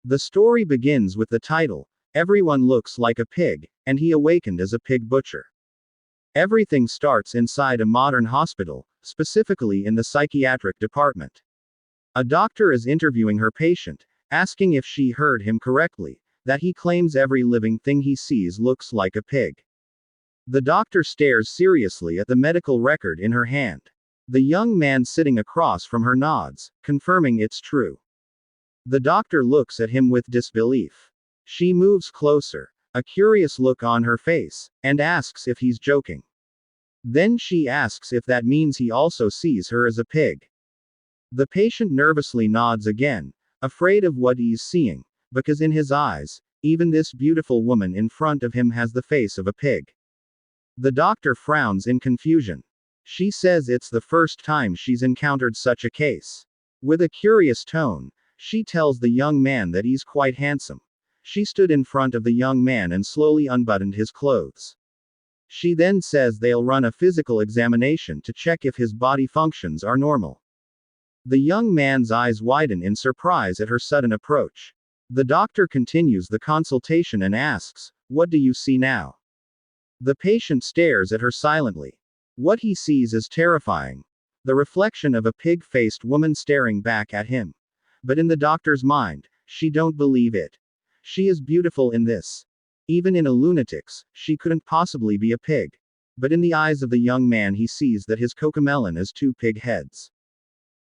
The story begins with the title, Everyone Looks Like a Pig, and he awakened as a pig butcher. Everything starts inside a modern hospital, specifically in the psychiatric department. A doctor is interviewing her patient, asking if she heard him correctly, that he claims every living thing he sees looks like a pig. The doctor stares seriously at the medical record in her hand. The young man sitting across from her nods, confirming it's true. The doctor looks at him with disbelief. She moves closer, a curious look on her face, and asks if he's joking. Then she asks if that means he also sees her as a pig. The patient nervously nods again, afraid of what he's seeing, because in his eyes, even this beautiful woman in front of him has the face of a pig. The doctor frowns in confusion. She says it's the first time she's encountered such a case. With a curious tone, she tells the young man that he's quite handsome. She stood in front of the young man and slowly unbuttoned his clothes. She then says they'll run a physical examination to check if his body functions are normal. The young man's eyes widen in surprise at her sudden approach. The doctor continues the consultation and asks, "What do you see now?" The patient stares at her silently. What he sees is terrifying. The reflection of a pig-faced woman staring back at him. But in the doctor's mind, she don't believe it. She is beautiful in this. Even in a lunatic's, she couldn't possibly be a pig. But in the eyes of the young man he sees that his cocomelon is 2 pig heads.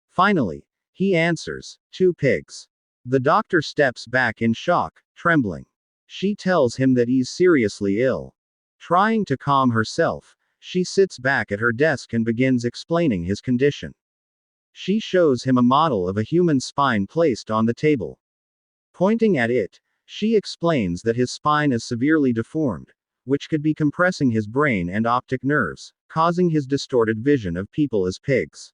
Finally, he answers, 2 pigs. The doctor steps back in shock, trembling. She tells him that he's seriously ill. Trying to calm herself, she sits back at her desk and begins explaining his condition. She shows him a model of a human spine placed on the table. Pointing at it, she explains that his spine is severely deformed, which could be compressing his brain and optic nerves, causing his distorted vision of people as pigs.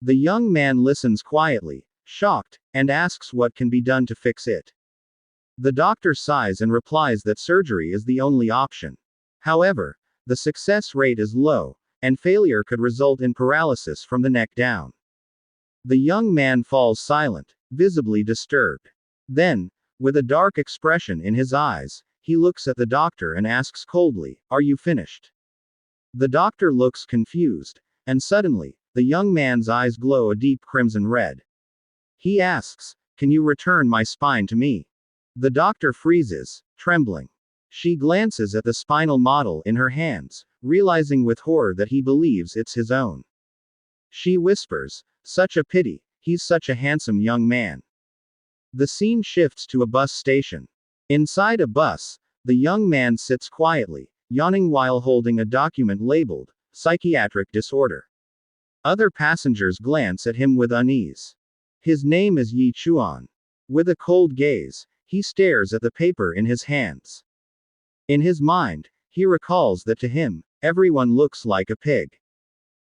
The young man listens quietly, shocked, and asks what can be done to fix it. The doctor sighs and replies that surgery is the only option. However, the success rate is low, and failure could result in paralysis from the neck down. The young man falls silent, visibly disturbed. Then, with a dark expression in his eyes, he looks at the doctor and asks coldly, "Are you finished?" The doctor looks confused, and suddenly, the young man's eyes glow a deep crimson red. He asks, "Can you return my spine to me?" The doctor freezes, trembling. She glances at the spinal model in her hands, realizing with horror that he believes it's his own. She whispers, "Such a pity, he's such a handsome young man." The scene shifts to a bus station. Inside a bus, the young man sits quietly, yawning while holding a document labeled, "Psychiatric Disorder." Other passengers glance at him with unease. His name is Chuan. With a cold gaze, he stares at the paper in his hands. In his mind, he recalls that to him, everyone looks like a pig.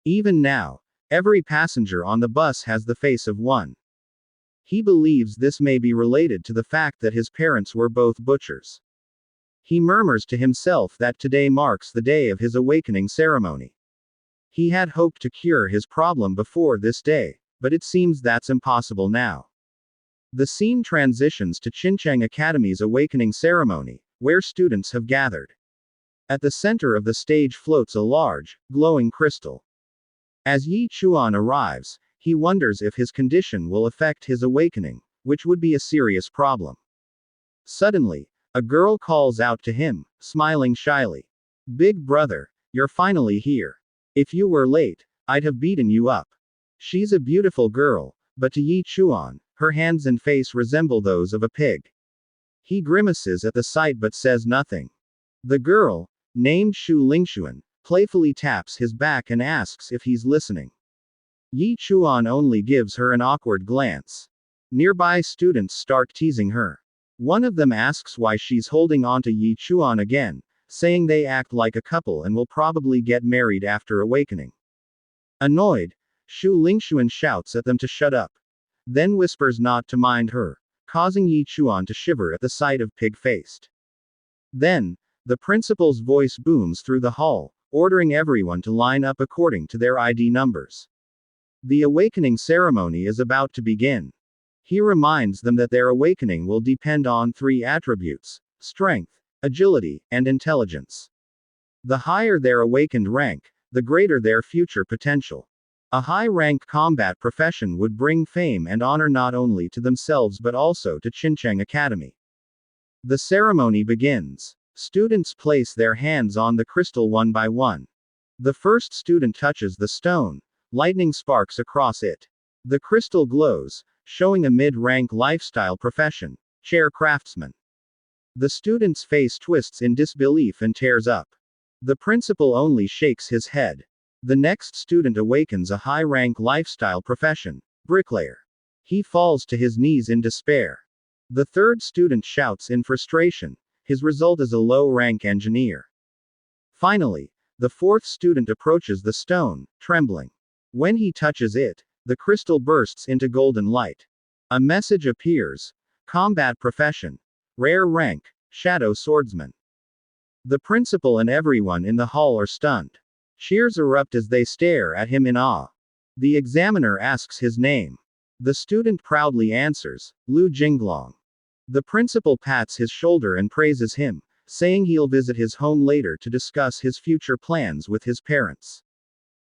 Even now, every passenger on the bus has the face of one. He believes this may be related to the fact that his parents were both butchers. He murmurs to himself that today marks the day of his awakening ceremony. He had hoped to cure his problem before this day, but it seems that's impossible now. The scene transitions to Xinjiang Academy's awakening ceremony, where students have gathered. At the center of the stage floats a large, glowing crystal. As Yi Chuan arrives, he wonders if his condition will affect his awakening, which would be a serious problem. Suddenly, a girl calls out to him, smiling shyly. "Big brother, you're finally here. If you were late, I'd have beaten you up." She's a beautiful girl, but to Yi Chuan, her hands and face resemble those of a pig. He grimaces at the sight but says nothing. The girl, named Shu Lingshuan, playfully taps his back and asks if he's listening. Yi Chuan only gives her an awkward glance. Nearby students start teasing her. One of them asks why she's holding on to Yi Chuan again, saying they act like a couple and will probably get married after awakening. Annoyed, Shu Lingshuan shouts at them to shut up. Then whispers not to mind her, causing Yi Chuan to shiver at the sight of pig-faced. Then, the principal's voice booms through the hall, ordering everyone to line up according to their ID numbers. The awakening ceremony is about to begin. He reminds them that their awakening will depend on three attributes: strength, agility, and intelligence. The higher their awakened rank, the greater their future potential. A high-rank combat profession would bring fame and honor not only to themselves but also to Xincheng Academy. The ceremony begins. Students place their hands on the crystal one by one. The first student touches the stone. Lightning sparks across it. The crystal glows, showing a mid-rank lifestyle profession: chair craftsman. The student's face twists in disbelief and tears up. The principal only shakes his head. The next student awakens a high-rank lifestyle profession: bricklayer. He falls to his knees in despair. The third student shouts in frustration. His result is a low-rank engineer. Finally, the fourth student approaches the stone, trembling. When he touches it, the crystal bursts into golden light. A message appears: combat profession, rare rank, shadow swordsman. The principal and everyone in the hall are stunned. Cheers erupt as they stare at him in awe. The examiner asks his name. The student proudly answers, Lu Jinglong. The principal pats his shoulder and praises him, saying he'll visit his home later to discuss his future plans with his parents.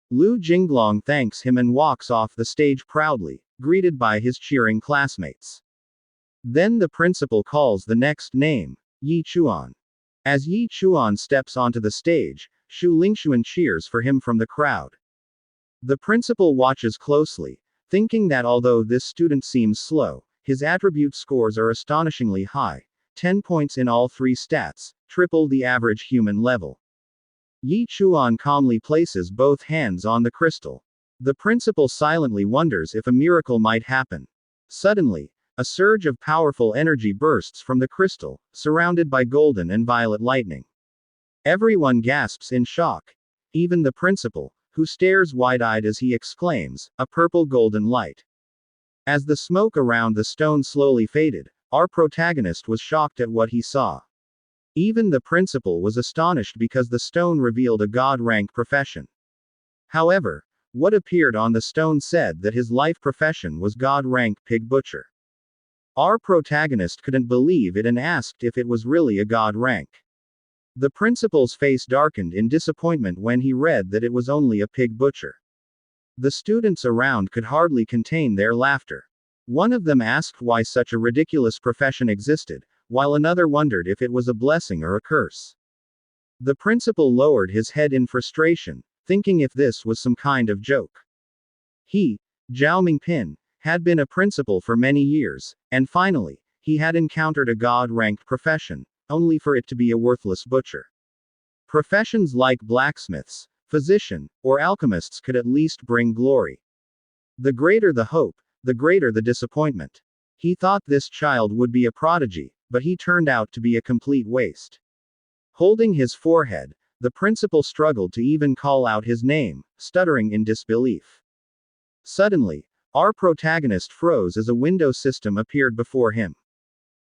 Lu Jinglong thanks him and walks off the stage proudly, greeted by his cheering classmates. Then the principal calls the next name, Yi Chuan. As Yi Chuan steps onto the stage, Shu Lingxuan cheers for him from the crowd. The principal watches closely, thinking that although this student seems slow, his attribute scores are astonishingly high: 10 points in all three stats, triple the average human level. Yi Chuan calmly places both hands on the crystal. The principal silently wonders if a miracle might happen. Suddenly, a surge of powerful energy bursts from the crystal, surrounded by golden and violet lightning. Everyone gasps in shock. Even the principal, who stares wide-eyed as he exclaims, "A purple golden light." As the smoke around the stone slowly faded, our protagonist was shocked at what he saw. Even the principal was astonished because the stone revealed a god-rank profession. However, what appeared on the stone said that his life profession was god-rank pig butcher. Our protagonist couldn't believe it and asked if it was really a god rank. The principal's face darkened in disappointment when he read that it was only a pig butcher. The students around could hardly contain their laughter. One of them asked why such a ridiculous profession existed, while another wondered if it was a blessing or a curse. The principal lowered his head in frustration, thinking if this was some kind of joke. He, Zhao Mingpin, had been a principal for many years, and finally, he had encountered a god-ranked profession, only for it to be a worthless butcher. Professions like blacksmiths, physician, or alchemists could at least bring glory. The greater the hope, the greater the disappointment. He thought this child would be a prodigy, but he turned out to be a complete waste. Holding his forehead, the principal struggled to even call out his name, stuttering in disbelief. Suddenly, our protagonist froze as a window system appeared before him.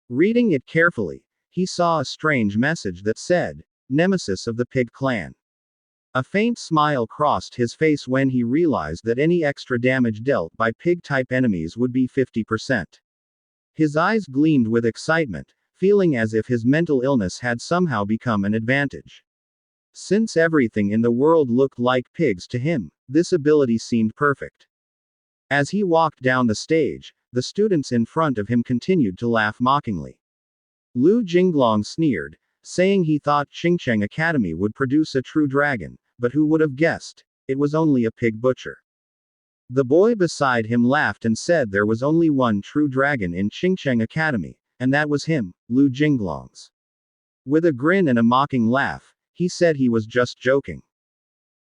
Reading it carefully, he saw a strange message that said, "Nemesis of the Pig Clan." A faint smile crossed his face when he realized that any extra damage dealt by pig-type enemies would be 50%. His eyes gleamed with excitement, feeling as if his mental illness had somehow become an advantage. Since everything in the world looked like pigs to him, this ability seemed perfect. As he walked down the stage, the students in front of him continued to laugh mockingly. Lu Jinglong sneered, saying he thought Xincheng Academy would produce a true dragon, but who would have guessed? It was only a pig butcher. The boy beside him laughed and said there was only one true dragon in Xincheng Academy, and that was him, Lu Jinglong's. With a grin and a mocking laugh, he said he was just joking.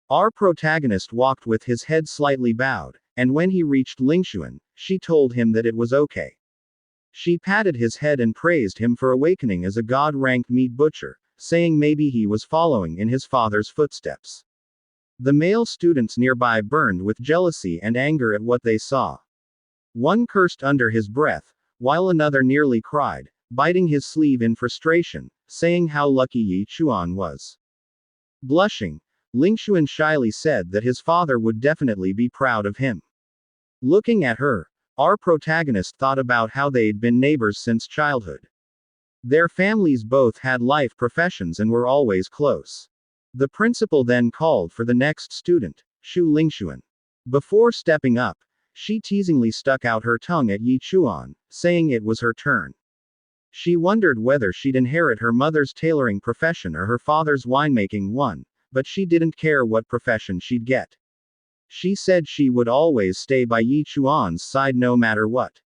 Our protagonist walked with his head slightly bowed, and when he reached Lingxuan, she told him that it was okay. She patted his head and praised him for awakening as a god-ranked meat butcher, saying maybe he was following in his father's footsteps. The male students nearby burned with jealousy and anger at what they saw. One cursed under his breath, while another nearly cried, biting his sleeve in frustration, saying how lucky Yi Chuan was. Blushing, Lingxuan shyly said that his father would definitely be proud of him. Looking at her, Our protagonist thought about how they'd been neighbors since childhood. Their families both had life professions and were always close. The principal then called for the next student, Shu Lingxuan. Before stepping up, she teasingly stuck out her tongue at Yi Chuan, saying it was her turn. She wondered whether she'd inherit her mother's tailoring profession or her father's winemaking one, but she didn't care what profession she'd get. She said she would always stay by Yi Chuan's side no matter what.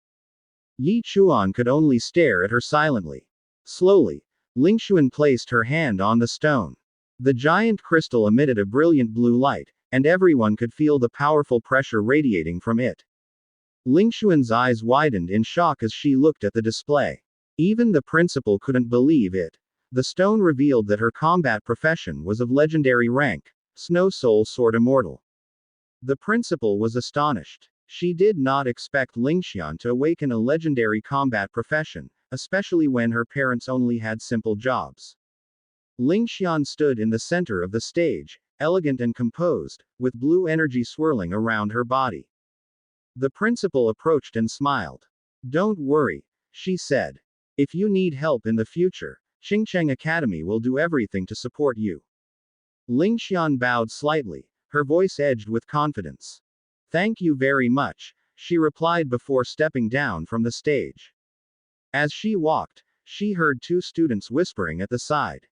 Yi Chuan could only stare at her silently. Slowly, Lingxuan placed her hand on the stone. The giant crystal emitted a brilliant blue light, and everyone could feel the powerful pressure radiating from it. Lingxuan's eyes widened in shock as she looked at the display. Even the principal couldn't believe it. The stone revealed that her combat profession was of legendary rank, Snow Soul Sword Immortal. The principal was astonished. She did not expect Lingxian to awaken a legendary combat profession, especially when her parents only had simple jobs. Lingxian stood in the center of the stage, elegant and composed, with blue energy swirling around her body. The principal approached and smiled. "Don't worry," she said. "If you need help in the future, Qingcheng Academy will do everything to support you." Lingxian bowed slightly, her voice edged with confidence. "Thank you very much," she replied before stepping down from the stage. As she walked, she heard two students whispering at the side.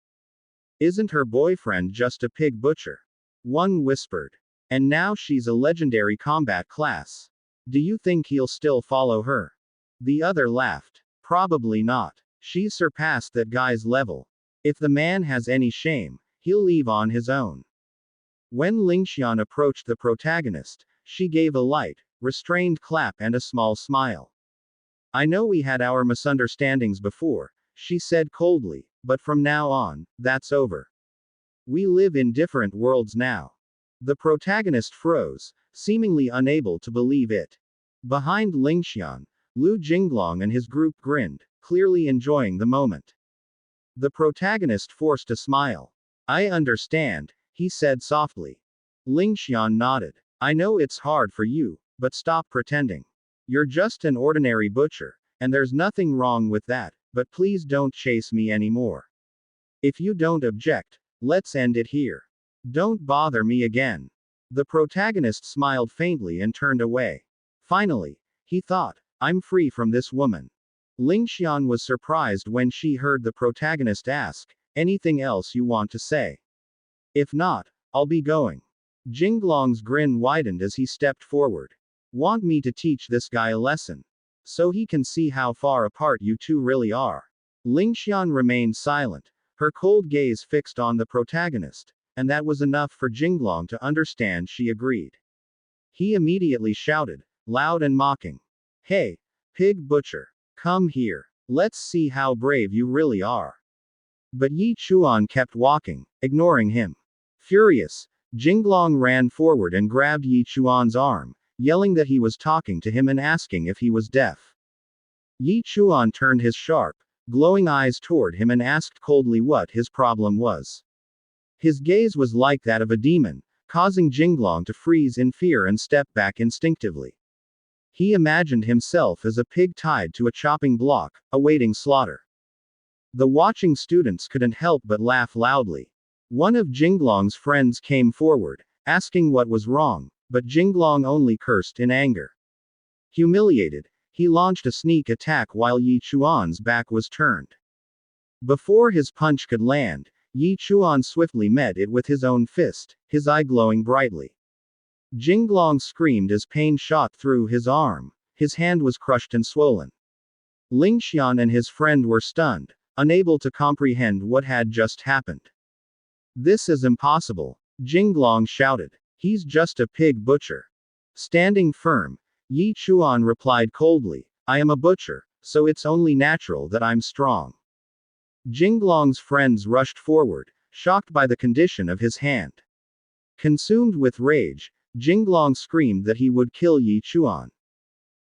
"Isn't her boyfriend just a pig butcher?" One whispered. "And now she's a legendary combat class. Do you think he'll still follow her?" The other laughed. "Probably not. She's surpassed that guy's level. If the man has any shame, he'll leave on his own." When Lingxian approached the protagonist, she gave a light, restrained clap and a small smile. "I know we had our misunderstandings before," she said coldly, "but from now on, that's over. We live in different worlds now." The protagonist froze, seemingly unable to believe it. Behind Lingxian, Lu Jinglong and his group grinned, clearly enjoying the moment. The protagonist forced a smile. "I understand," he said softly. Lingxian nodded. "I know it's hard for you, but stop pretending. You're just an ordinary butcher, and there's nothing wrong with that, but please don't chase me anymore. If you don't object, let's end it here. Don't bother me again." The protagonist smiled faintly and turned away. Finally, he thought, "I'm free from this woman." Lingxian was surprised when she heard the protagonist ask, "Anything else you want to say? If not, I'll be going." Jinglong's grin widened as he stepped forward. "Want me to teach this guy a lesson? So he can see how far apart you two really are." Lingxian remained silent, her cold gaze fixed on the protagonist, and that was enough for Jinglong to understand she agreed. He immediately shouted, loud and mocking, "Hey, pig butcher, come here. Let's see how brave you really are." But Yi Chuan kept walking, ignoring him. Furious, Jinglong ran forward and grabbed Yi Chuan's arm, yelling that he was talking to him and asking if he was deaf. Yi Chuan turned his sharp, glowing eyes toward him and asked coldly what his problem was. His gaze was like that of a demon, causing Jinglong to freeze in fear and step back instinctively. He imagined himself as a pig tied to a chopping block, awaiting slaughter. The watching students couldn't help but laugh loudly. One of Jinglong's friends came forward, asking what was wrong, but Jinglong only cursed in anger. Humiliated, he launched a sneak attack while Yi Chuan's back was turned. Before his punch could land, Yi Chuan swiftly met it with his own fist, his eye glowing brightly. Jinglong screamed as pain shot through his arm. His hand was crushed and swollen. Lingxian and his friend were stunned, unable to comprehend what had just happened. "This is impossible," Jinglong shouted. "He's just a pig butcher." Standing firm, Yi Chuan replied coldly, "I am a butcher, so it's only natural that I'm strong." Jinglong's friends rushed forward, shocked by the condition of his hand. Consumed with rage, Jinglong screamed that he would kill Yi Chuan.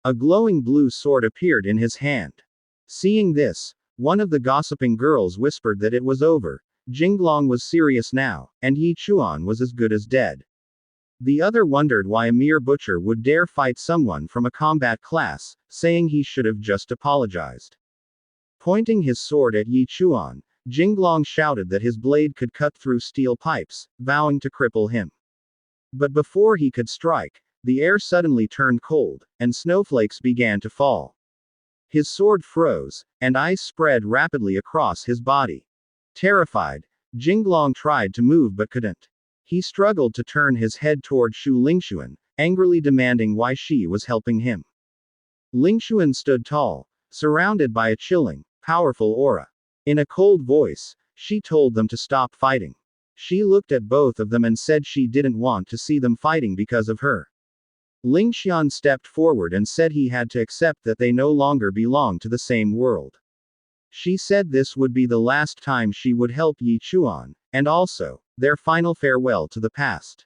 A glowing blue sword appeared in his hand. Seeing this, one of the gossiping girls whispered that it was over. Jinglong was serious now, and Yi Chuan was as good as dead. The other wondered why a mere butcher would dare fight someone from a combat class, saying he should have just apologized. Pointing his sword at Yi Chuan, Jinglong shouted that his blade could cut through steel pipes, vowing to cripple him. But before he could strike, the air suddenly turned cold, and snowflakes began to fall. His sword froze, and ice spread rapidly across his body. Terrified, Jinglong tried to move but couldn't. He struggled to turn his head toward Shu Lingxuan, angrily demanding why she was helping him. Lingxuan stood tall, surrounded by a chilling, powerful aura. In a cold voice, she told them to stop fighting. She looked at both of them and said she didn't want to see them fighting because of her. Lingxian stepped forward and said he had to accept that they no longer belonged to the same world. She said this would be the last time she would help Yi Chuan, and also, their final farewell to the past.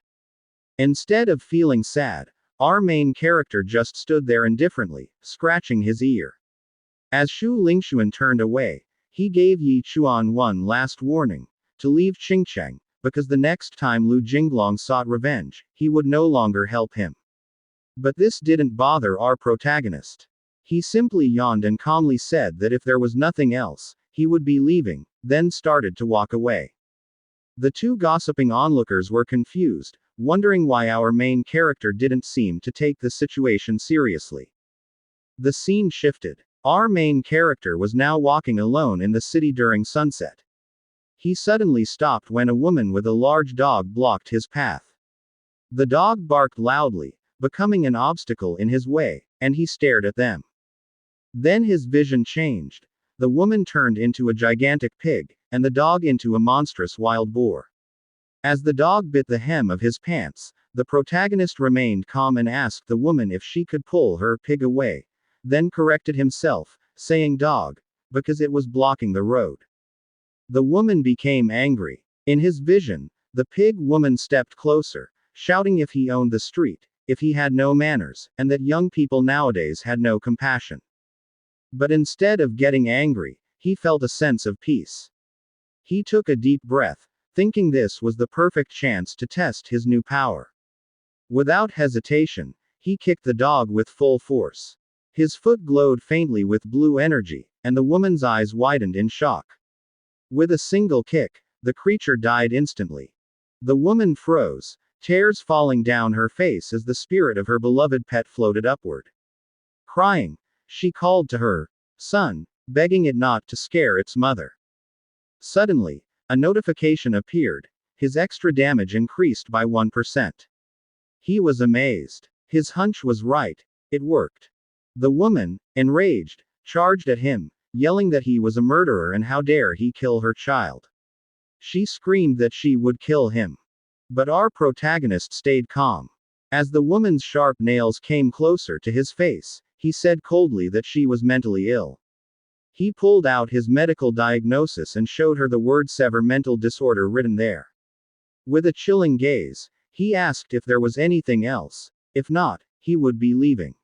Instead of feeling sad, our main character just stood there indifferently, scratching his ear. As Shu Lingxuan turned away, he gave Yi Chuan one last warning, to leave Qingcheng, because the next time Lu Jinglong sought revenge, he would no longer help him. But this didn't bother our protagonist. He simply yawned and calmly said that if there was nothing else, he would be leaving, then started to walk away. The two gossiping onlookers were confused, wondering why our main character didn't seem to take the situation seriously. The scene shifted. Our main character was now walking alone in the city during sunset. He suddenly stopped when a woman with a large dog blocked his path. The dog barked loudly, becoming an obstacle in his way, and he stared at them. Then his vision changed. The woman turned into a gigantic pig, and the dog into a monstrous wild boar. As the dog bit the hem of his pants, the protagonist remained calm and asked the woman if she could pull her pig away, then corrected himself, saying dog, because it was blocking the road. The woman became angry. In his vision, the pig woman stepped closer, shouting if he owned the street, if he had no manners, and that young people nowadays had no compassion. But instead of getting angry, he felt a sense of peace. He took a deep breath, thinking this was the perfect chance to test his new power. Without hesitation, he kicked the dog with full force. His foot glowed faintly with blue energy, and the woman's eyes widened in shock. With a single kick, the creature died instantly. The woman froze, tears falling down her face as the spirit of her beloved pet floated upward. Crying, she called to her son, begging it not to scare its mother. Suddenly, a notification appeared. His extra damage increased by 1%. He was amazed. His hunch was right. It worked. The woman, enraged, charged at him, yelling that he was a murderer and how dare he kill her child. She screamed that she would kill him. But our protagonist stayed calm. As the woman's sharp nails came closer to his face, he said coldly that she was mentally ill. He pulled out his medical diagnosis and showed her the word severe mental disorder written there. With a chilling gaze, he asked if there was anything else. If not, he would be leaving.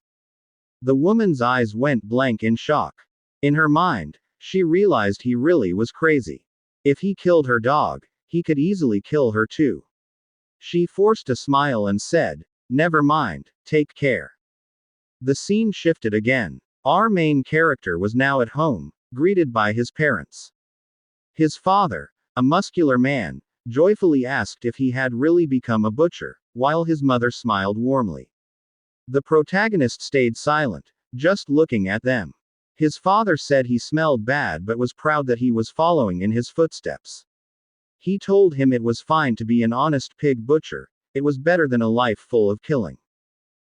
The woman's eyes went blank in shock. In her mind, she realized he really was crazy. If he killed her dog, he could easily kill her too. She forced a smile and said, "Never mind, take care." The scene shifted again. Our main character was now at home, greeted by his parents. His father, a muscular man, joyfully asked if he had really become a butcher, while his mother smiled warmly. The protagonist stayed silent, just looking at them. His father said he smelled bad but was proud that he was following in his footsteps. He told him it was fine to be an honest pig butcher, it was better than a life full of killing.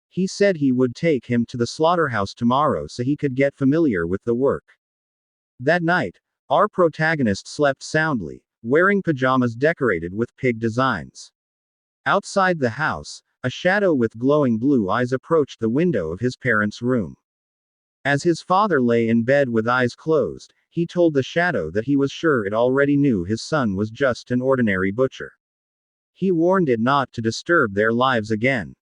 He said he would take him to the slaughterhouse tomorrow so he could get familiar with the work. That night, our protagonist slept soundly, wearing pajamas decorated with pig designs. Outside the house, a shadow with glowing blue eyes approached the window of his parents' room. As his father lay in bed with eyes closed, he told the shadow that he was sure it already knew his son was just an ordinary butcher. He warned it not to disturb their lives again.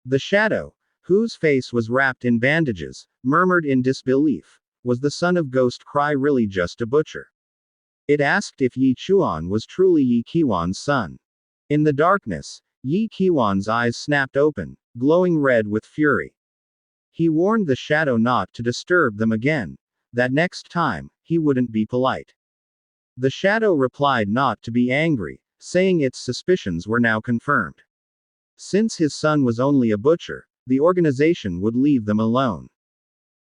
The shadow, whose face was wrapped in bandages, murmured in disbelief, "Was the son of Ghost Cry really just a butcher?" It asked if Yi Chuan was truly Yi Qiwan's son. In the darkness, Yi Qiwan's eyes snapped open, glowing red with fury. He warned the shadow not to disturb them again, that next time, he wouldn't be polite. The shadow replied not to be angry, saying its suspicions were now confirmed. Since his son was only a butcher, the organization would leave them alone.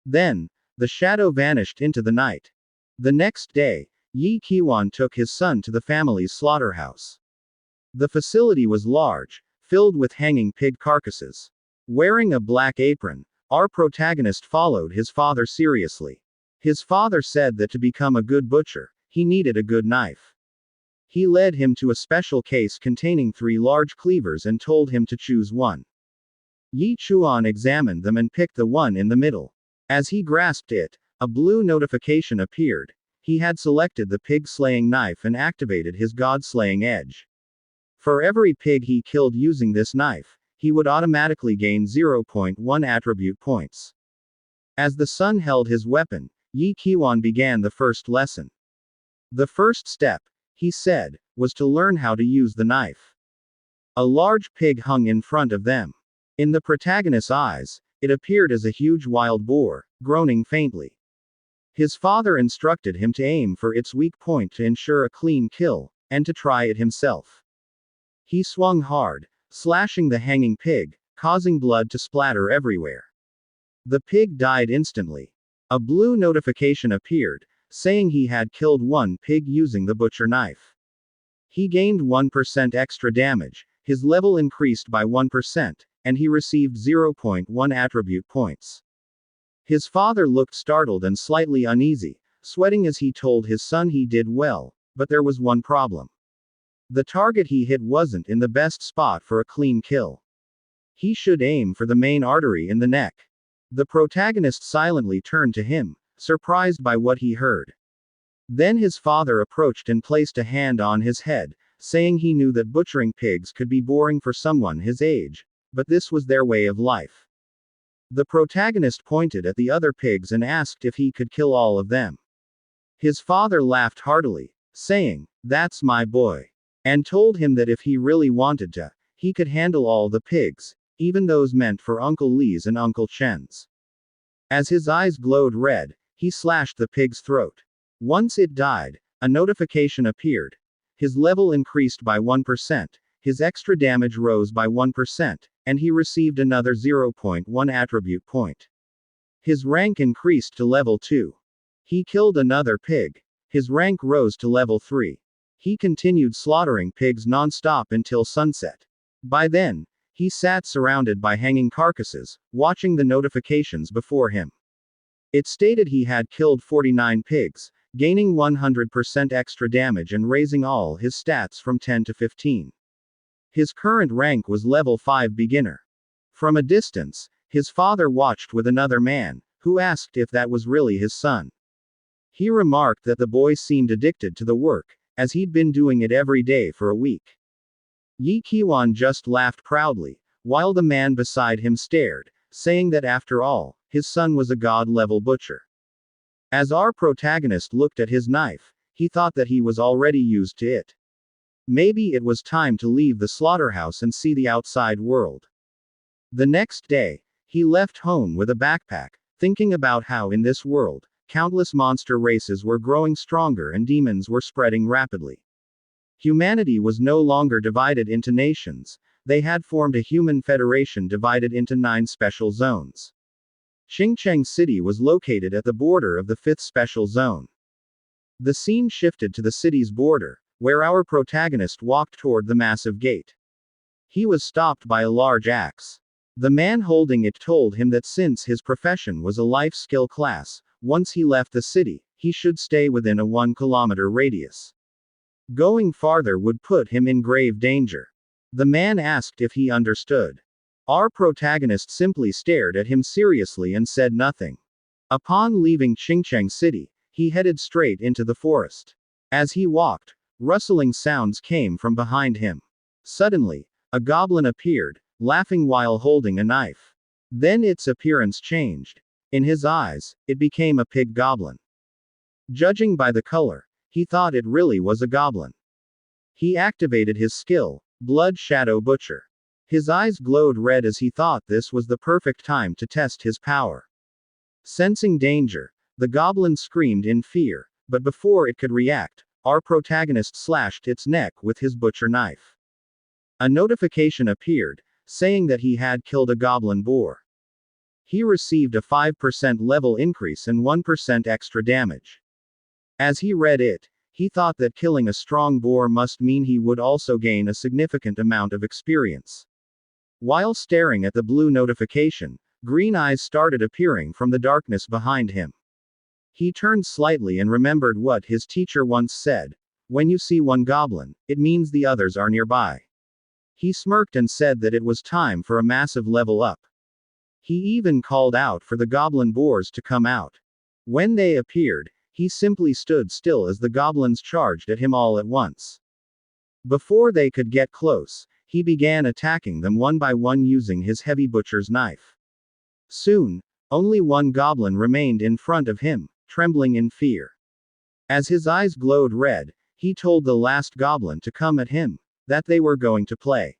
Then, the shadow vanished into the night. The next day, Yi Qiwan took his son to the family's slaughterhouse. The facility was large, filled with hanging pig carcasses. Wearing a black apron, our protagonist followed his father seriously. His father said that to become a good butcher, he needed a good knife. He led him to a special case containing 3 large cleavers and told him to choose one. Yi Chuan examined them and picked the one in the middle. As he grasped it, a blue notification appeared. He had selected the pig-slaying knife and activated his god-slaying edge. For every pig he killed using this knife, he would automatically gain 0.1 attribute points. As the son held his weapon, Yi Qiwan began the first lesson. The first step, he said, was to learn how to use the knife. A large pig hung in front of them. In the protagonist's eyes, it appeared as a huge wild boar, groaning faintly. His father instructed him to aim for its weak point to ensure a clean kill, and to try it himself. He swung hard, slashing the hanging pig, causing blood to splatter everywhere. The pig died instantly. A blue notification appeared, saying he had killed 1 pig using the butcher knife. He gained 1% extra damage, his level increased by 1%, and he received 0.1 attribute points. His father looked startled and slightly uneasy, sweating as he told his son he did well, but there was one problem. The target he hit wasn't in the best spot for a clean kill. He should aim for the main artery in the neck. The protagonist silently turned to him, surprised by what he heard. Then his father approached and placed a hand on his head, saying he knew that butchering pigs could be boring for someone his age, but this was their way of life. The protagonist pointed at the other pigs and asked if he could kill all of them. His father laughed heartily, saying, "That's my boy," and told him that if he really wanted to, he could handle all the pigs, even those meant for Uncle Lee's and Uncle Chen's. As his eyes glowed red, he slashed the pig's throat. Once it died, a notification appeared. His level increased by 1%, his extra damage rose by 1%, and he received another 0.1 attribute point. His rank increased to level 2. He killed another pig. His rank rose to level 3. He continued slaughtering pigs non-stop until sunset. By then, he sat surrounded by hanging carcasses, watching the notifications before him. It stated he had killed 49 pigs, gaining 100% extra damage and raising all his stats from 10 to 15. His current rank was level 5 beginner. From a distance, his father watched with another man, who asked if that was really his son. He remarked that the boy seemed addicted to the work, as he'd been doing it every day for a week. Yi Qiwan just laughed proudly, while the man beside him stared, saying that after all, his son was a god-level butcher. As our protagonist looked at his knife, he thought that he was already used to it. Maybe it was time to leave the slaughterhouse and see the outside world. The next day, he left home with a backpack, thinking about how in this world, countless monster races were growing stronger and demons were spreading rapidly. Humanity was no longer divided into nations, they had formed a human federation divided into 9 special zones. Xingcheng City was located at the border of the 5th special zone. The scene shifted to the city's border, where our protagonist walked toward the massive gate. He was stopped by a large axe. The man holding it told him that since his profession was a life skill class, once he left the city, he should stay within a 1-kilometer radius. Going farther would put him in grave danger. The man asked if he understood. Our protagonist simply stared at him seriously and said nothing. Upon leaving Xingcheng City, he headed straight into the forest. As he walked, rustling sounds came from behind him. Suddenly, a goblin appeared, laughing while holding a knife. Then its appearance changed. In his eyes, it became a pig goblin. Judging by the color, he thought it really was a goblin. He activated his skill, Blood Shadow Butcher. His eyes glowed red as he thought this was the perfect time to test his power. Sensing danger, the goblin screamed in fear, but before it could react, our protagonist slashed its neck with his butcher knife. A notification appeared, saying that he had killed a goblin boar. He received a 5% level increase and 1% extra damage. As he read it, he thought that killing a strong boar must mean he would also gain a significant amount of experience. While staring at the blue notification, green eyes started appearing from the darkness behind him. He turned slightly and remembered what his teacher once said: "When you see one goblin, it means the others are nearby." He smirked and said that it was time for a massive level up. He even called out for the goblin boars to come out. When they appeared, he simply stood still as the goblins charged at him all at once. Before they could get close, he began attacking them one by one using his heavy butcher's knife. Soon, only one goblin remained in front of him, trembling in fear. As his eyes glowed red, he told the last goblin to come at him, that they were going to play.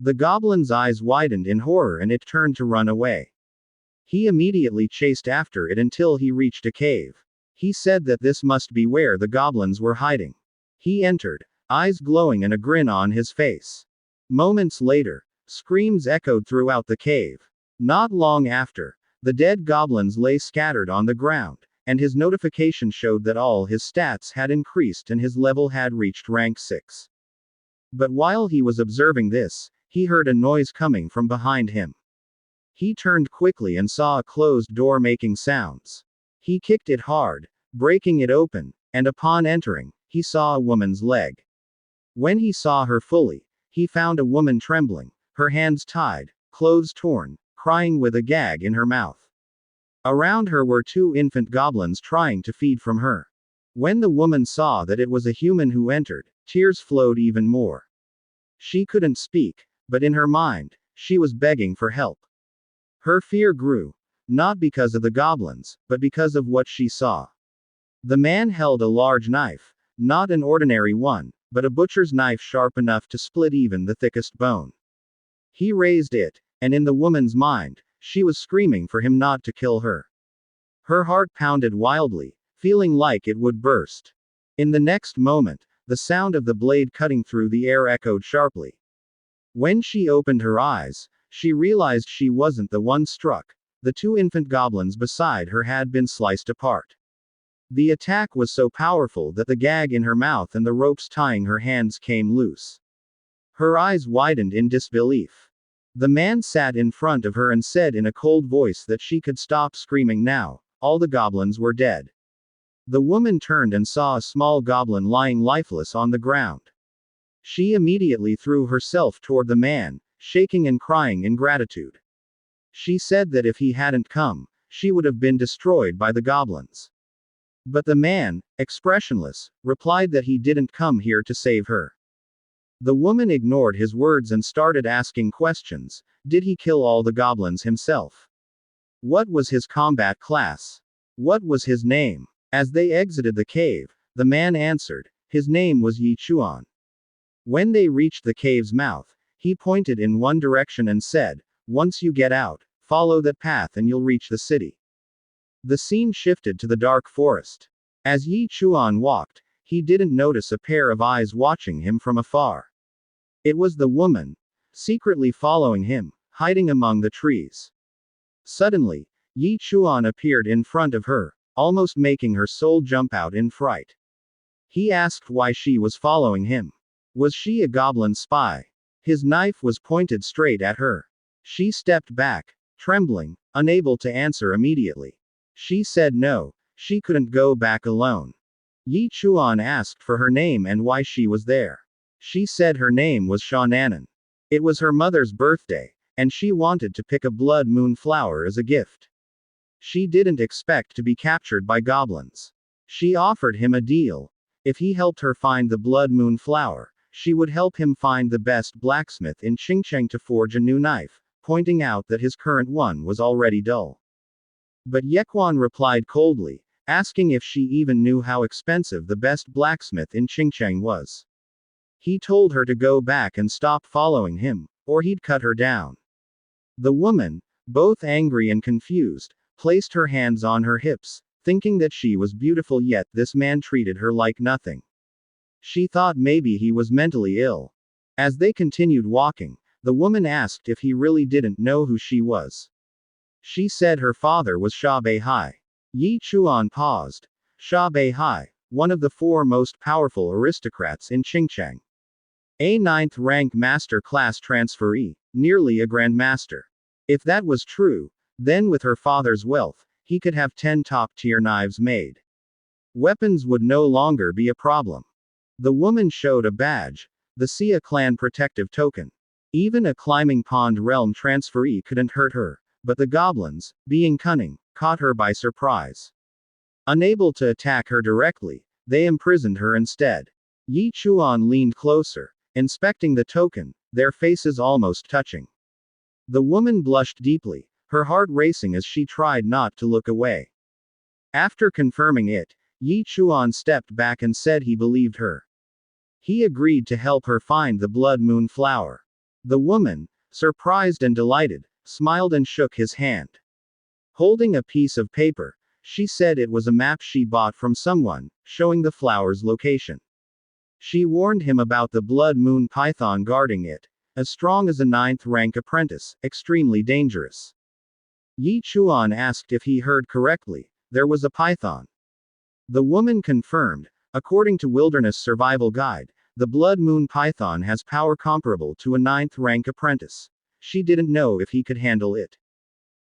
The goblin's eyes widened in horror and it turned to run away. He immediately chased after it until he reached a cave. He said that this must be where the goblins were hiding. He entered, eyes glowing and a grin on his face. Moments later, screams echoed throughout the cave. Not long after, the dead goblins lay scattered on the ground, and his notification showed that all his stats had increased and his level had reached rank 6. But while he was observing this, he heard a noise coming from behind him. He turned quickly and saw a closed door making sounds. He kicked it hard, breaking it open, and upon entering, he saw a woman's leg. When he saw her fully, he found a woman trembling, her hands tied, clothes torn, crying with a gag in her mouth. Around her were 2 infant goblins trying to feed from her. When the woman saw that it was a human who entered, tears flowed even more. She couldn't speak, but in her mind, she was begging for help. Her fear grew, not because of the goblins, but because of what she saw. The man held a large knife, not an ordinary one, but a butcher's knife sharp enough to split even the thickest bone. He raised it, and in the woman's mind, she was screaming for him not to kill her. Her heart pounded wildly, feeling like it would burst. In the next moment, the sound of the blade cutting through the air echoed sharply. When she opened her eyes, she realized she wasn't the one struck. The 2 infant goblins beside her had been sliced apart. The attack was so powerful that the gag in her mouth and the ropes tying her hands came loose. Her eyes widened in disbelief. The man sat in front of her and said in a cold voice that she could stop screaming now. All the goblins were dead. The woman turned and saw a small goblin lying lifeless on the ground. She immediately threw herself toward the man, shaking and crying in gratitude. She said that if he hadn't come, she would have been destroyed by the goblins. But the man, expressionless, replied that he didn't come here to save her. The woman ignored his words and started asking questions. Did he kill all the goblins himself? What was his combat class? What was his name? As they exited the cave, the man answered. His name was Chuan. When they reached the cave's mouth, he pointed in one direction and said, "Once you get out, follow that path and you'll reach the city." The scene shifted to the dark forest. As Chuan walked, he didn't notice a pair of eyes watching him from afar. It was the woman, secretly following him, hiding among the trees. Suddenly, Chuan appeared in front of her, almost making her soul jump out in fright. He asked why she was following him. Was she a goblin spy? His knife was pointed straight at her. She stepped back, trembling, unable to answer immediately. She said no, she couldn't go back alone. Chuan asked for her name and why she was there. She said her name was Shannon. It was her mother's birthday, and she wanted to pick a blood moon flower as a gift. She didn't expect to be captured by goblins. She offered him a deal. If he helped her find the blood moon flower, she would help him find the best blacksmith in Qingcheng to forge a new knife, pointing out that his current one was already dull. But Yekuan replied coldly, asking if she even knew how expensive the best blacksmith in Qingcheng was. He told her to go back and stop following him, or he'd cut her down. The woman, both angry and confused, placed her hands on her hips, thinking that she was beautiful, yet this man treated her like nothing. She thought maybe he was mentally ill. As they continued walking, the woman asked if he really didn't know who she was. She said her father was Sha Beihai. Yi Chuan paused. Sha Beihai, one of the 4 most powerful aristocrats in Qingcheng. A 9th rank master class transferee, nearly a grandmaster. If that was true, then with her father's wealth, he could have 10 top-tier knives made. Weapons would no longer be a problem. The woman showed a badge, the Xia clan protective token. Even a climbing pond realm transferee couldn't hurt her, but the goblins, being cunning, caught her by surprise. Unable to attack her directly, they imprisoned her instead. Yi Chuan leaned closer, inspecting the token, their faces almost touching. The woman blushed deeply, her heart racing as she tried not to look away. After confirming it, Yi Chuan stepped back and said he believed her. He agreed to help her find the blood moon flower. The woman, surprised and delighted, smiled and shook his hand. Holding a piece of paper, she said it was a map she bought from someone, showing the flower's location. She warned him about the blood moon python guarding it, as strong as a 9th rank apprentice, extremely dangerous. Yi Chuan asked if he heard correctly, there was a python. The woman confirmed, according to Wilderness Survival Guide, the blood moon python has power comparable to a 9th rank apprentice. She didn't know if he could handle it.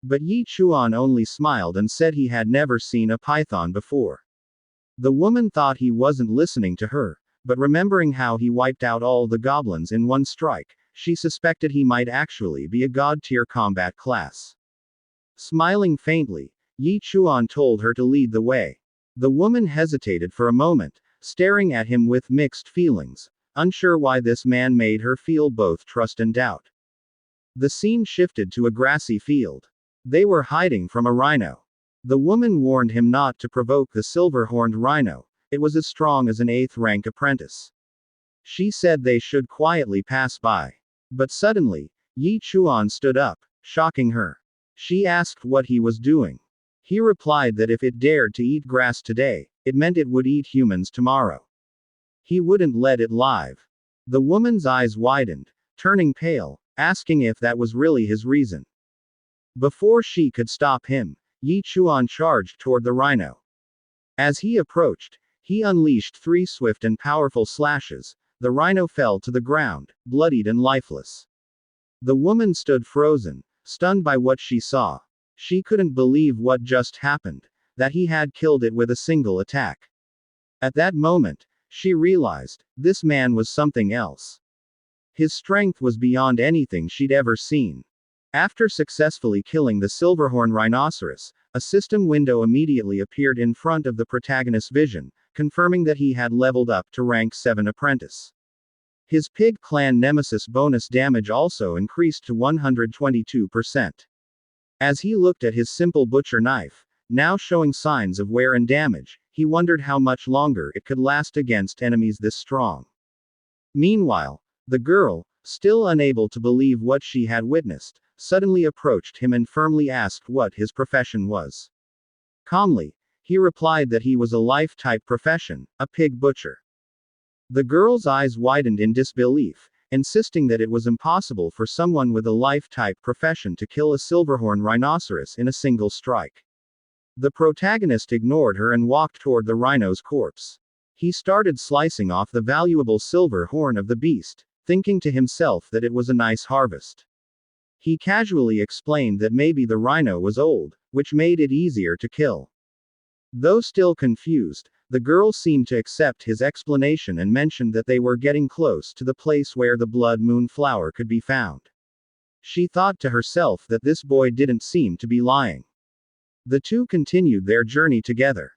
But Yi Chuan only smiled and said he had never seen a python before. The woman thought he wasn't listening to her, but remembering how he wiped out all the goblins in one strike, she suspected he might actually be a god-tier combat class. Smiling faintly, Yi Chuan told her to lead the way. The woman hesitated for a moment, staring at him with mixed feelings, unsure why this man made her feel both trust and doubt. The scene shifted to a grassy field. They were hiding from a rhino. The woman warned him not to provoke the silver-horned rhino, it was as strong as an 8th rank apprentice. She said they should quietly pass by. But suddenly, Yi Chuan stood up, shocking her. She asked what he was doing. He replied that if it dared to eat grass today, it meant it would eat humans tomorrow. He wouldn't let it live. The woman's eyes widened, turning pale, asking if that was really his reason. Before she could stop him, Yi Chuan charged toward the rhino. As he approached, he unleashed 3 swift and powerful slashes. The rhino fell to the ground, bloodied and lifeless. The woman stood frozen, stunned by what she saw. She couldn't believe what just happened, that he had killed it with a single attack. At that moment, she realized, this man was something else. His strength was beyond anything she'd ever seen. After successfully killing the silverhorn rhinoceros, a system window immediately appeared in front of the protagonist's vision, confirming that he had leveled up to rank 7 apprentice. His pig clan nemesis bonus damage also increased to 122%. As he looked at his simple butcher knife, now showing signs of wear and damage, he wondered how much longer it could last against enemies this strong. Meanwhile, the girl, still unable to believe what she had witnessed, suddenly approached him and firmly asked what his profession was. Calmly, he replied that he was a life-type profession, a pig butcher. The girl's eyes widened in disbelief, insisting that it was impossible for someone with a life-type profession to kill a silverhorn rhinoceros in a single strike. The protagonist ignored her and walked toward the rhino's corpse. He started slicing off the valuable silver horn of the beast, thinking to himself that it was a nice harvest. He casually explained that maybe the rhino was old, which made it easier to kill. Though still confused, the girl seemed to accept his explanation and mentioned that they were getting close to the place where the blood moon flower could be found. She thought to herself that this boy didn't seem to be lying. The two continued their journey together.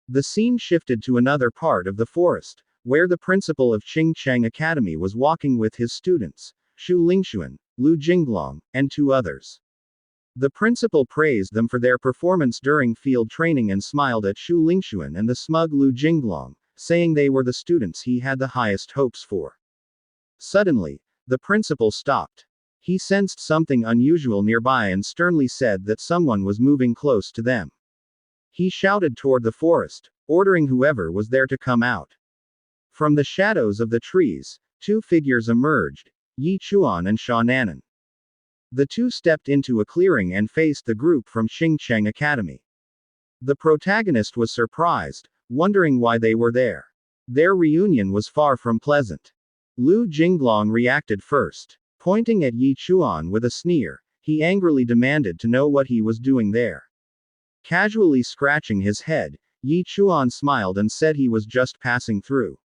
The scene shifted to another part of the forest, where the principal of Qingcheng Academy was walking with his students, Shu Lingxuan, Lu Jinglong, and 2 others. The principal praised them for their performance during field training and smiled at Shu Lingxuan and the smug Lu Jinglong, saying they were the students he had the highest hopes for. Suddenly, the principal stopped. He sensed something unusual nearby and sternly said that someone was moving close to them. He shouted toward the forest, ordering whoever was there to come out. From the shadows of the trees, two figures emerged, Yi Chuan and Sha Nanan. The two stepped into a clearing and faced the group from Xingcheng Academy. The protagonist was surprised, wondering why they were there. Their reunion was far from pleasant. Lu Jinglong reacted first. Pointing at Yi Chuan with a sneer, he angrily demanded to know what he was doing there. Casually scratching his head, Yi Chuan smiled and said he was just passing through.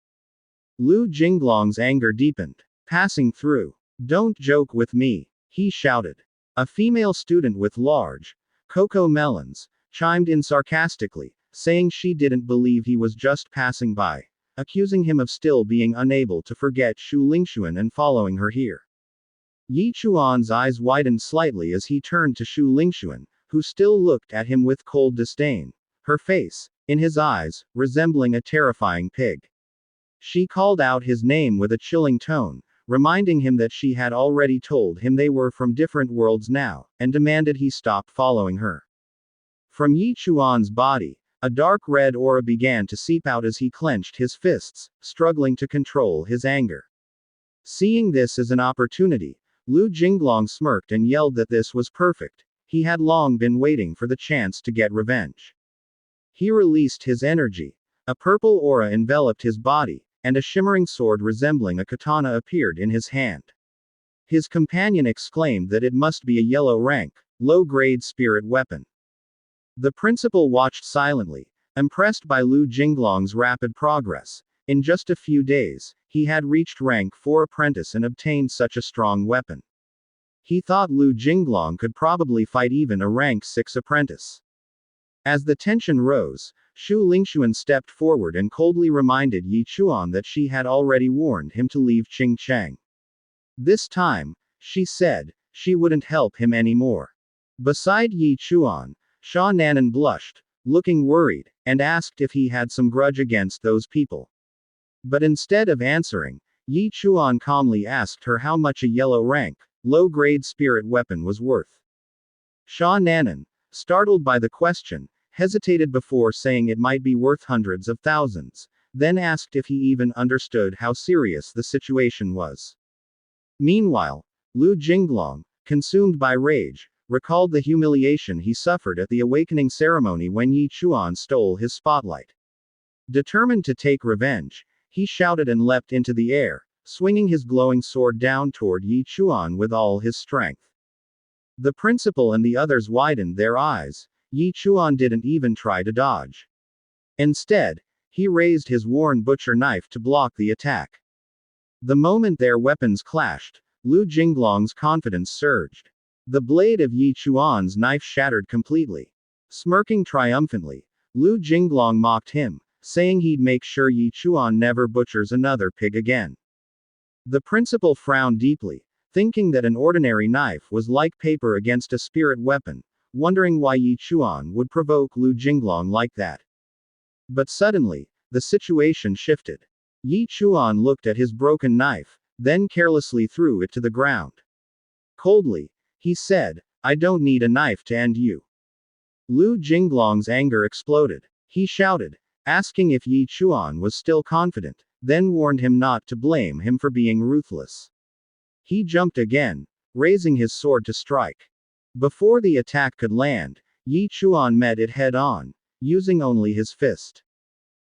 Lu Jinglong's anger deepened. Passing through. Don't joke with me, he shouted. A female student with large, cocoa melons, chimed in sarcastically, saying she didn't believe he was just passing by, accusing him of still being unable to forget Shu Lingxuan and following her here. Yi Chuan's eyes widened slightly as he turned to Shu Lingxuan, who still looked at him with cold disdain, her face, in his eyes, resembling a terrifying pig. She called out his name with a chilling tone, reminding him that she had already told him they were from different worlds now, and demanded he stop following her. From Yi Chuan's body, a dark red aura began to seep out as he clenched his fists, struggling to control his anger. Seeing this as an opportunity, Lu Jinglong smirked and yelled that this was perfect. He had long been waiting for the chance to get revenge. He released his energy. A purple aura enveloped his body, and a shimmering sword resembling a katana appeared in his hand. His companion exclaimed that it must be a yellow rank, low-grade spirit weapon. The principal watched silently, impressed by Lu Jinglong's rapid progress. In just a few days, he had reached rank 4 apprentice and obtained such a strong weapon. He thought Lu Jinglong could probably fight even a rank 6 apprentice. As the tension rose, Shu Lingxuan stepped forward and coldly reminded Yi Chuan that she had already warned him to leave Qingcheng. This time, she said, she wouldn't help him anymore. Beside Yi Chuan, Sha Nanan blushed, looking worried, and asked if he had some grudge against those people. But instead of answering, Yi Chuan calmly asked her how much a yellow rank, low-grade spirit weapon was worth. Sha Nanan, startled by the question, hesitated before saying it might be worth hundreds of thousands, then asked if he even understood how serious the situation was. Meanwhile, Lu Jinglong, consumed by rage, recalled the humiliation he suffered at the awakening ceremony when Yi Chuan stole his spotlight. Determined to take revenge, he shouted and leapt into the air, swinging his glowing sword down toward Yi Chuan with all his strength. The principal and the others widened their eyes. Yi Chuan didn't even try to dodge. Instead, he raised his worn butcher knife to block the attack. The moment their weapons clashed, Lu Jinglong's confidence surged. The blade of Yi Chuan's knife shattered completely. Smirking triumphantly, Lu Jinglong mocked him, saying he'd make sure Yi Chuan never butchers another pig again. The principal frowned deeply, thinking that an ordinary knife was like paper against a spirit weapon, wondering why Yi Chuan would provoke Lu Jinglong like that. But suddenly, the situation shifted. Yi Chuan looked at his broken knife, then carelessly threw it to the ground. Coldly, he said, "I don't need a knife to end you." Lu Jinglong's anger exploded. He shouted, asking if Yi Chuan was still confident, then warned him not to blame him for being ruthless. He jumped again, raising his sword to strike. Before the attack could land, Yi Chuan met it head-on, using only his fist.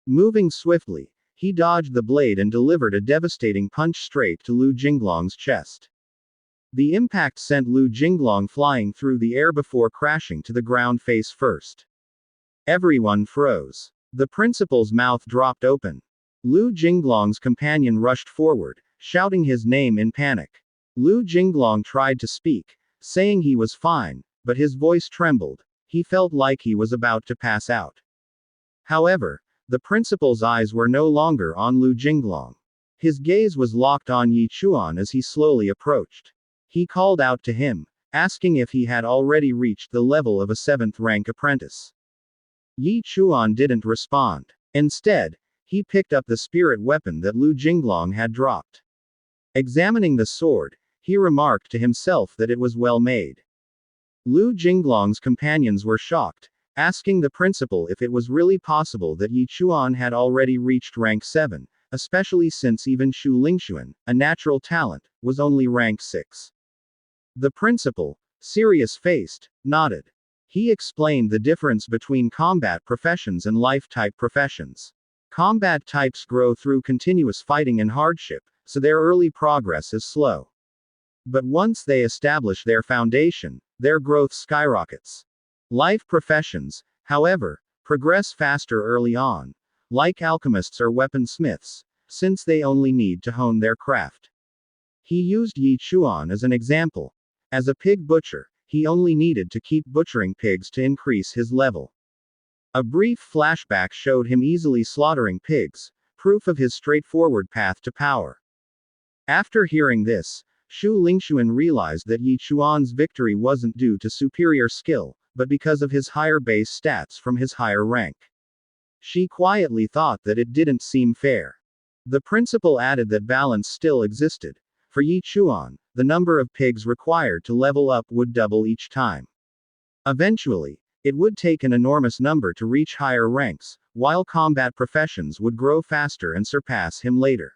Moving swiftly, he dodged the blade and delivered a devastating punch straight to Lu Jinglong's chest. The impact sent Lu Jinglong flying through the air before crashing to the ground face first. Everyone froze. The principal's mouth dropped open. Lu Jinglong's companion rushed forward, shouting his name in panic. Lu Jinglong tried to speak, saying he was fine, but his voice trembled. He felt like he was about to pass out. However, the principal's eyes were no longer on Lu Jinglong. His gaze was locked on Yi Chuan as he slowly approached. He called out to him, asking if he had already reached the level of a 7th rank apprentice. Yi Chuan didn't respond. Instead, he picked up the spirit weapon that Lu Jinglong had dropped. Examining the sword, he remarked to himself that it was well made. Lu Jinglong's companions were shocked, asking the principal if it was really possible that Yi Chuan had already reached rank 7, especially since even Shu Lingxuan, a natural talent, was only rank 6. The principal, serious-faced, nodded. He explained the difference between combat professions and life-type professions. Combat types grow through continuous fighting and hardship, so their early progress is slow. But once they establish their foundation, their growth skyrockets. Life professions, however, progress faster early on, like alchemists or weaponsmiths, since they only need to hone their craft. He used Yi Chuan as an example. As a pig butcher, he only needed to keep butchering pigs to increase his level. A brief flashback showed him easily slaughtering pigs, proof of his straightforward path to power. After hearing this, Shu Lingxuan realized that Yi Chuan's victory wasn't due to superior skill, but because of his higher base stats from his higher rank. She quietly thought that it didn't seem fair. The principal added that balance still existed. For Yi Chuan, the number of pigs required to level up would double each time. Eventually, it would take an enormous number to reach higher ranks, while combat professions would grow faster and surpass him later.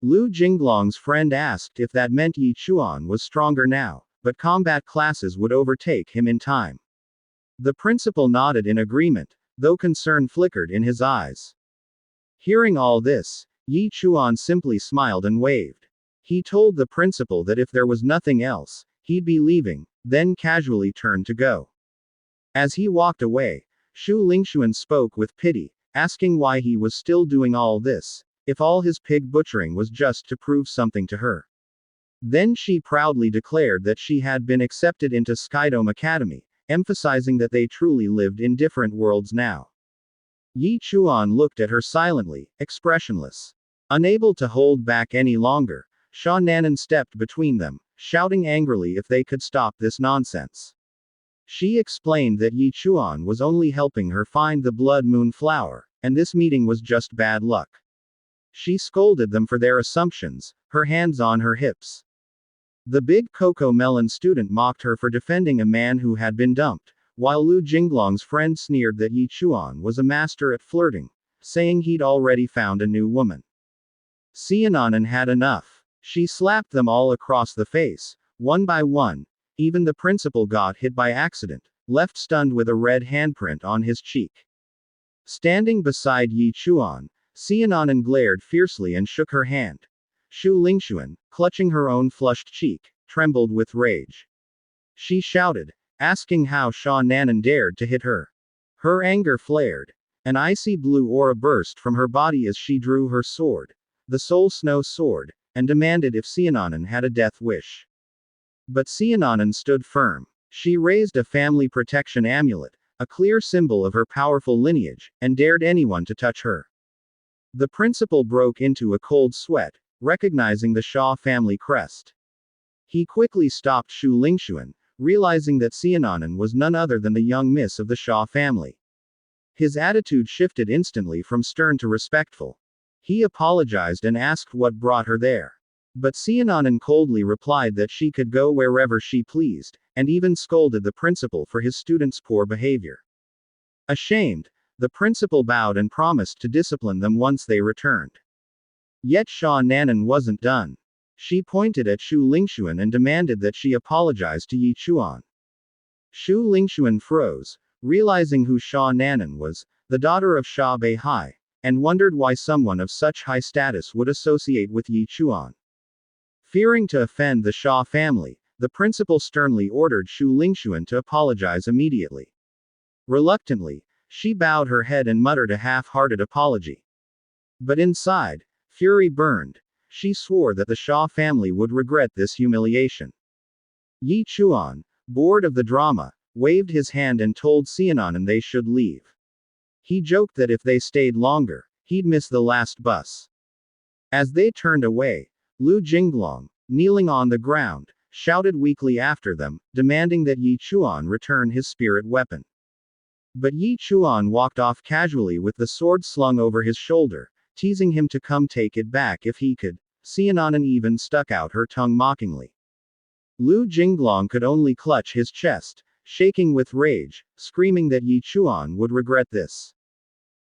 Lu Jinglong's friend asked if that meant Yi Chuan was stronger now, but combat classes would overtake him in time. The principal nodded in agreement, though concern flickered in his eyes. Hearing all this, Yi Chuan simply smiled and waved. He told the principal that if there was nothing else, he'd be leaving, then casually turned to go. As he walked away, Shu Lingxuan spoke with pity, asking why he was still doing all this, if all his pig butchering was just to prove something to her. Then she proudly declared that she had been accepted into Skydome Academy, emphasizing that they truly lived in different worlds now. Yi Chuan looked at her silently, expressionless. Unable to hold back any longer, Sha Nanan stepped between them, shouting angrily if they could stop this nonsense. She explained that Yi Chuan was only helping her find the blood moon flower, and this meeting was just bad luck. She scolded them for their assumptions, her hands on her hips. The big cocoa melon student mocked her for defending a man who had been dumped, while Lu Jinglong's friend sneered that Yi Chuan was a master at flirting, saying he'd already found a new woman. Xiaonan had enough. She slapped them all across the face, one by one. Even the principal got hit by accident, left stunned with a red handprint on his cheek. Standing beside Yi Chuan, Xiaonan glared fiercely and shook her hand. Shu Lingxuan, clutching her own flushed cheek, trembled with rage. She shouted, asking how Sha Nanan dared to hit her. Her anger flared. An icy blue aura burst from her body as she drew her sword, the Soul Snow Sword, and demanded if Xiaonan had a death wish. But Xiaonan stood firm. She raised a family protection amulet, a clear symbol of her powerful lineage, and dared anyone to touch her. The principal broke into a cold sweat, recognizing the Sha family crest. He quickly stopped Shu Lingxuan, realizing that Xiaonan was none other than the young miss of the Sha family. His attitude shifted instantly from stern to respectful. He apologized and asked what brought her there. But Xiaonan coldly replied that she could go wherever she pleased, and even scolded the principal for his students' poor behavior. Ashamed, the principal bowed and promised to discipline them once they returned. Yet Sha Nanan wasn't done. She pointed at Shu Lingxuan and demanded that she apologize to Yi Chuan. Shu Lingxuan froze, realizing who Sha Nanan was, the daughter of Sha Beihai, and wondered why someone of such high status would associate with Yi Chuan. Fearing to offend the Sha family, the principal sternly ordered Shu Lingxuan to apologize immediately. Reluctantly, she bowed her head and muttered a half-hearted apology. But inside, fury burned. She swore that the Sha family would regret this humiliation. Yi Chuan, bored of the drama, waved his hand and told Xiaonan they should leave. He joked that if they stayed longer, he'd miss the last bus. As they turned away, Lu Jinglong, kneeling on the ground, shouted weakly after them, demanding that Yi Chuan return his spirit weapon. But Yi Chuan walked off casually with the sword slung over his shoulder, teasing him to come take it back if he could. Xianan even stuck out her tongue mockingly. Lu Jinglong could only clutch his chest, shaking with rage, screaming that Yi Chuan would regret this.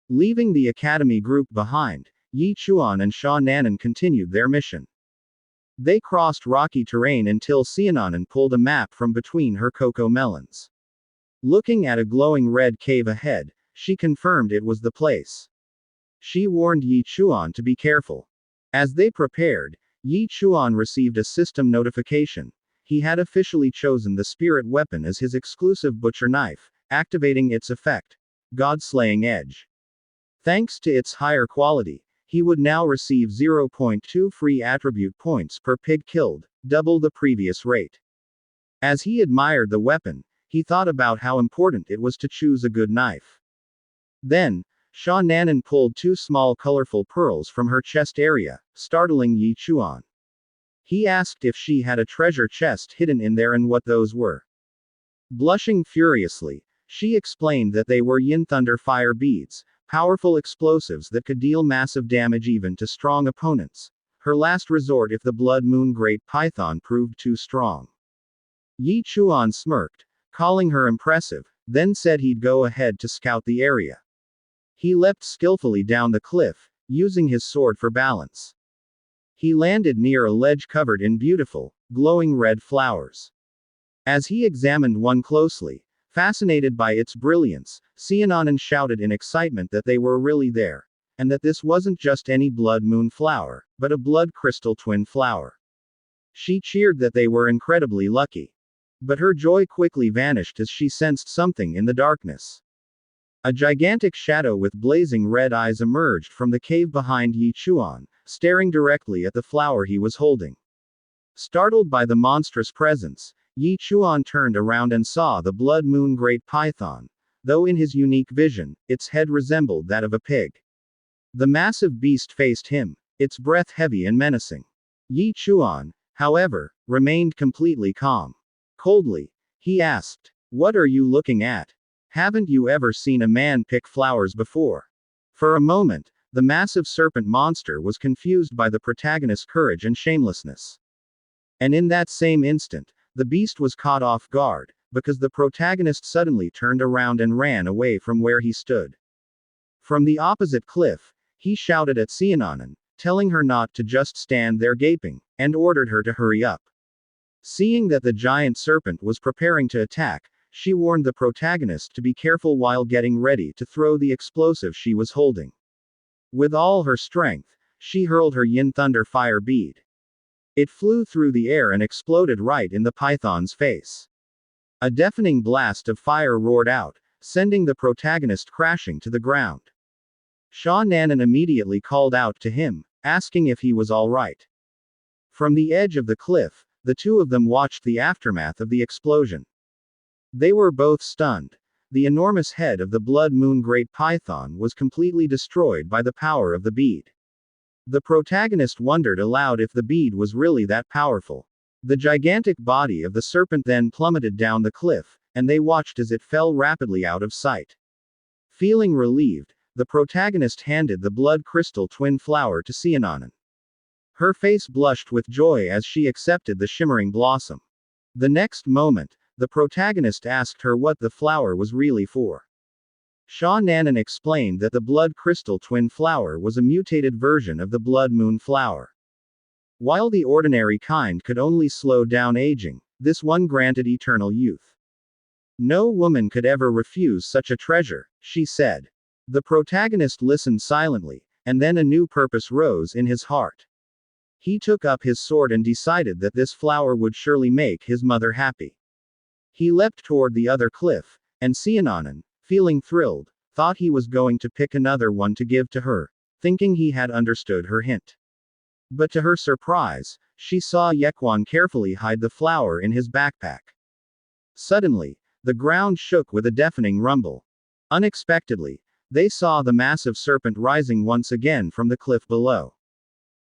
Leaving the academy group behind, Yi Chuan and Sha Nanan continued their mission. They crossed rocky terrain until Xianan pulled a map from between her cocoa melons. Looking at a glowing red cave ahead, she confirmed it was the place. She warned Yi Chuan to be careful. As they prepared, Yi Chuan received a system notification. He had officially chosen the spirit weapon as his exclusive butcher knife, activating its effect, God-slaying edge. Thanks to its higher quality, he would now receive 0.2 free attribute points per pig killed, double the previous rate. As he admired the weapon, he thought about how important it was to choose a good knife. Then, Sha Nanan pulled two small colorful pearls from her chest area, startling Yi Chuan. He asked if she had a treasure chest hidden in there and what those were. Blushing furiously, she explained that they were Yin Thunder Fire beads, powerful explosives that could deal massive damage even to strong opponents, her last resort if the Blood Moon Great Python proved too strong. Yi Chuan smirked, calling her impressive, then said he'd go ahead to scout the area. He leapt skillfully down the cliff, using his sword for balance. He landed near a ledge covered in beautiful, glowing red flowers. As he examined one closely, fascinated by its brilliance, Xianan shouted in excitement that they were really there, and that this wasn't just any blood moon flower, but a blood crystal twin flower. She cheered that they were incredibly lucky. But her joy quickly vanished as she sensed something in the darkness. A gigantic shadow with blazing red eyes emerged from the cave behind Yi Chuan, staring directly at the flower he was holding. Startled by the monstrous presence, Yi Chuan turned around and saw the Blood Moon Great Python, though in his unique vision, its head resembled that of a pig. The massive beast faced him, its breath heavy and menacing. Yi Chuan, however, remained completely calm. Coldly, he asked, "What are you looking at? Haven't you ever seen a man pick flowers before?" For a moment, the massive serpent monster was confused by the protagonist's courage and shamelessness. And in that same instant, the beast was caught off guard, because the protagonist suddenly turned around and ran away from where he stood. From the opposite cliff, he shouted at Xianan, telling her not to just stand there gaping, and ordered her to hurry up. Seeing that the giant serpent was preparing to attack, she warned the protagonist to be careful while getting ready to throw the explosive she was holding. With all her strength, she hurled her Yin Thunder Fire bead. It flew through the air and exploded right in the python's face. A deafening blast of fire roared out, sending the protagonist crashing to the ground. Sha Nanan immediately called out to him, asking if he was all right. From the edge of the cliff, the two of them watched the aftermath of the explosion. They were both stunned. The enormous head of the Blood Moon Great Python was completely destroyed by the power of the bead. The protagonist wondered aloud if the bead was really that powerful. The gigantic body of the serpent then plummeted down the cliff, and they watched as it fell rapidly out of sight. Feeling relieved, the protagonist handed the blood crystal twin flower to Xianan. Her face blushed with joy as she accepted the shimmering blossom. The next moment, the protagonist asked her what the flower was really for. Sha Nanan explained that the blood crystal twin flower was a mutated version of the blood moon flower. While the ordinary kind could only slow down aging, this one granted eternal youth. No woman could ever refuse such a treasure, she said. The protagonist listened silently, and then a new purpose rose in his heart. He took up his sword and decided that this flower would surely make his mother happy. He leapt toward the other cliff, and Xianan, feeling thrilled, thought he was going to pick another one to give to her, thinking he had understood her hint. But to her surprise, she saw Yekuan carefully hide the flower in his backpack. Suddenly, the ground shook with a deafening rumble. Unexpectedly, they saw the massive serpent rising once again from the cliff below.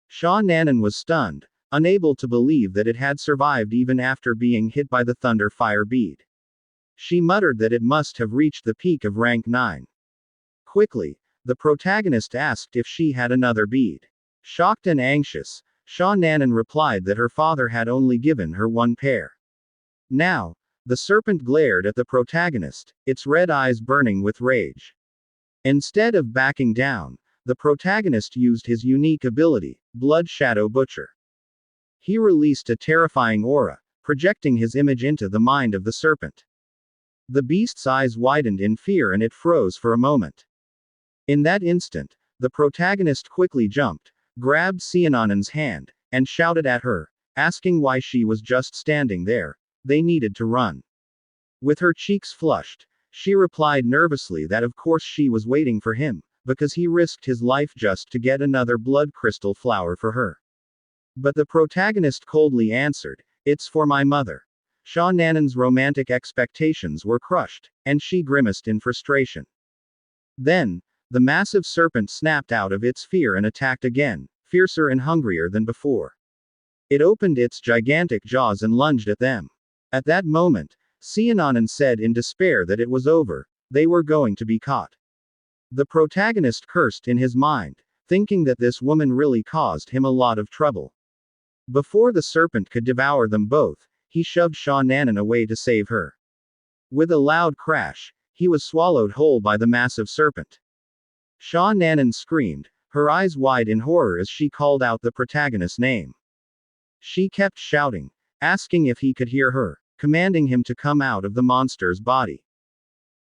Sha Nanan was stunned, unable to believe that it had survived even after being hit by the thunder fire bead. She muttered that it must have reached the peak of rank 9. Quickly, the protagonist asked if she had another bead. Shocked and anxious, Sha Nanan replied that her father had only given her one pair. Now, the serpent glared at the protagonist, its red eyes burning with rage. Instead of backing down, the protagonist used his unique ability, Blood Shadow Butcher. He released a terrifying aura, projecting his image into the mind of the serpent. The beast's eyes widened in fear and it froze for a moment. In that instant, the protagonist quickly jumped, grabbed Sianan's hand, and shouted at her, asking why she was just standing there. They needed to run. With her cheeks flushed, she replied nervously that of course she was waiting for him, because he risked his life just to get another blood crystal flower for her. But the protagonist coldly answered, "It's for my mother." Sha Nanan's romantic expectations were crushed, and she grimaced in frustration. Then, the massive serpent snapped out of its fear and attacked again, fiercer and hungrier than before. It opened its gigantic jaws and lunged at them. At that moment, Siananan said in despair that it was over, they were going to be caught. The protagonist cursed in his mind, thinking that this woman really caused him a lot of trouble. Before the serpent could devour them both, he shoved Sha Nanan away to save her. With a loud crash, he was swallowed whole by the massive serpent. Sha Nanan screamed, her eyes wide in horror as she called out the protagonist's name. She kept shouting, asking if he could hear her, commanding him to come out of the monster's body.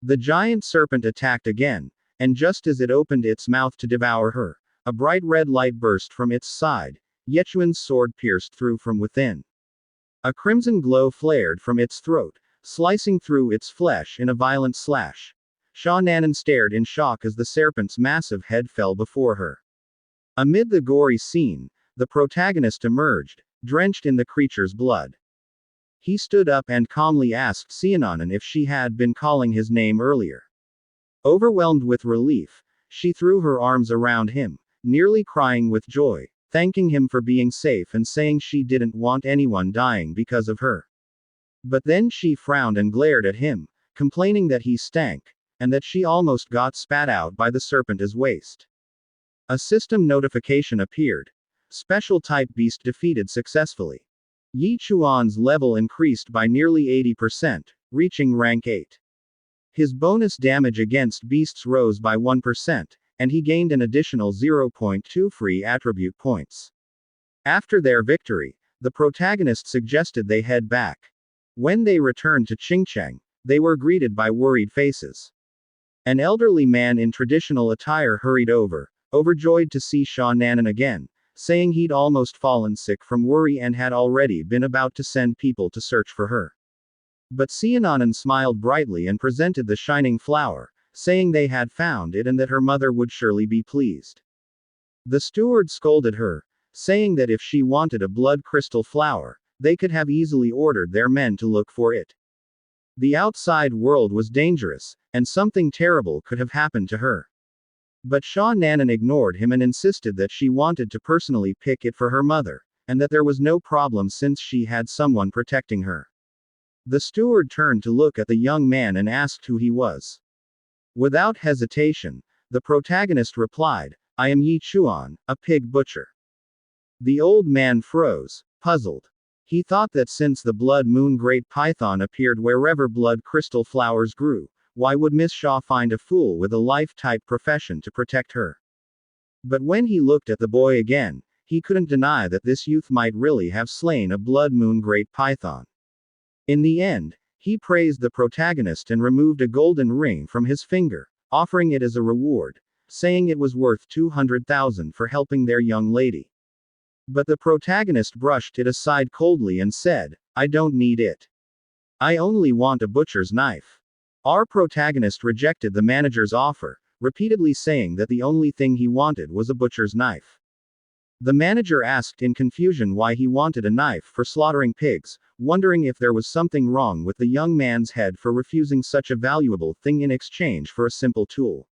The giant serpent attacked again, and just as it opened its mouth to devour her, a bright red light burst from its side. Yechuan's sword pierced through from within. A crimson glow flared from its throat, slicing through its flesh in a violent slash. Sha Nanan stared in shock as the serpent's massive head fell before her. Amid the gory scene, the protagonist emerged, drenched in the creature's blood. He stood up and calmly asked Siananan if she had been calling his name earlier. Overwhelmed with relief, she threw her arms around him, nearly crying with joy, thanking him for being safe and saying she didn't want anyone dying because of her. But then she frowned and glared at him, complaining that he stank, and that she almost got spat out by the serpent as waste. A system notification appeared. Special type beast defeated successfully. Yi Chuan's level increased by nearly 80%, reaching rank 8. His bonus damage against beasts rose by 1%, and he gained an additional 0.2 free attribute points. After their victory, the protagonist suggested they head back. When they returned to Qingcheng, they were greeted by worried faces. An elderly man in traditional attire hurried over, overjoyed to see Sha Nanan again, saying he'd almost fallen sick from worry and had already been about to send people to search for her. But Siananan smiled brightly and presented the shining flower, saying they had found it and that her mother would surely be pleased. The steward scolded her, saying that if she wanted a blood crystal flower, they could have easily ordered their men to look for it. The outside world was dangerous, and something terrible could have happened to her. But Sha Nanan ignored him and insisted that she wanted to personally pick it for her mother, and that there was no problem since she had someone protecting her. The steward turned to look at the young man and asked who he was. Without hesitation, the protagonist replied, "I am Yi Chuan, a pig butcher." The old man froze, puzzled. He thought that since the blood moon great python appeared wherever blood crystal flowers grew, why would Miss Shaw find a fool with a life-type profession to protect her? But when he looked at the boy again, he couldn't deny that this youth might really have slain a blood moon great python. In the end, he praised the protagonist and removed a golden ring from his finger, offering it as a reward, saying it was worth 200,000 for helping their young lady. But the protagonist brushed it aside coldly and said, "I don't need it. I only want a butcher's knife." Our protagonist rejected the manager's offer, repeatedly saying that the only thing he wanted was a butcher's knife. The manager asked in confusion why he wanted a knife for slaughtering pigs, wondering if there was something wrong with the young man's head for refusing such a valuable thing in exchange for a simple tool.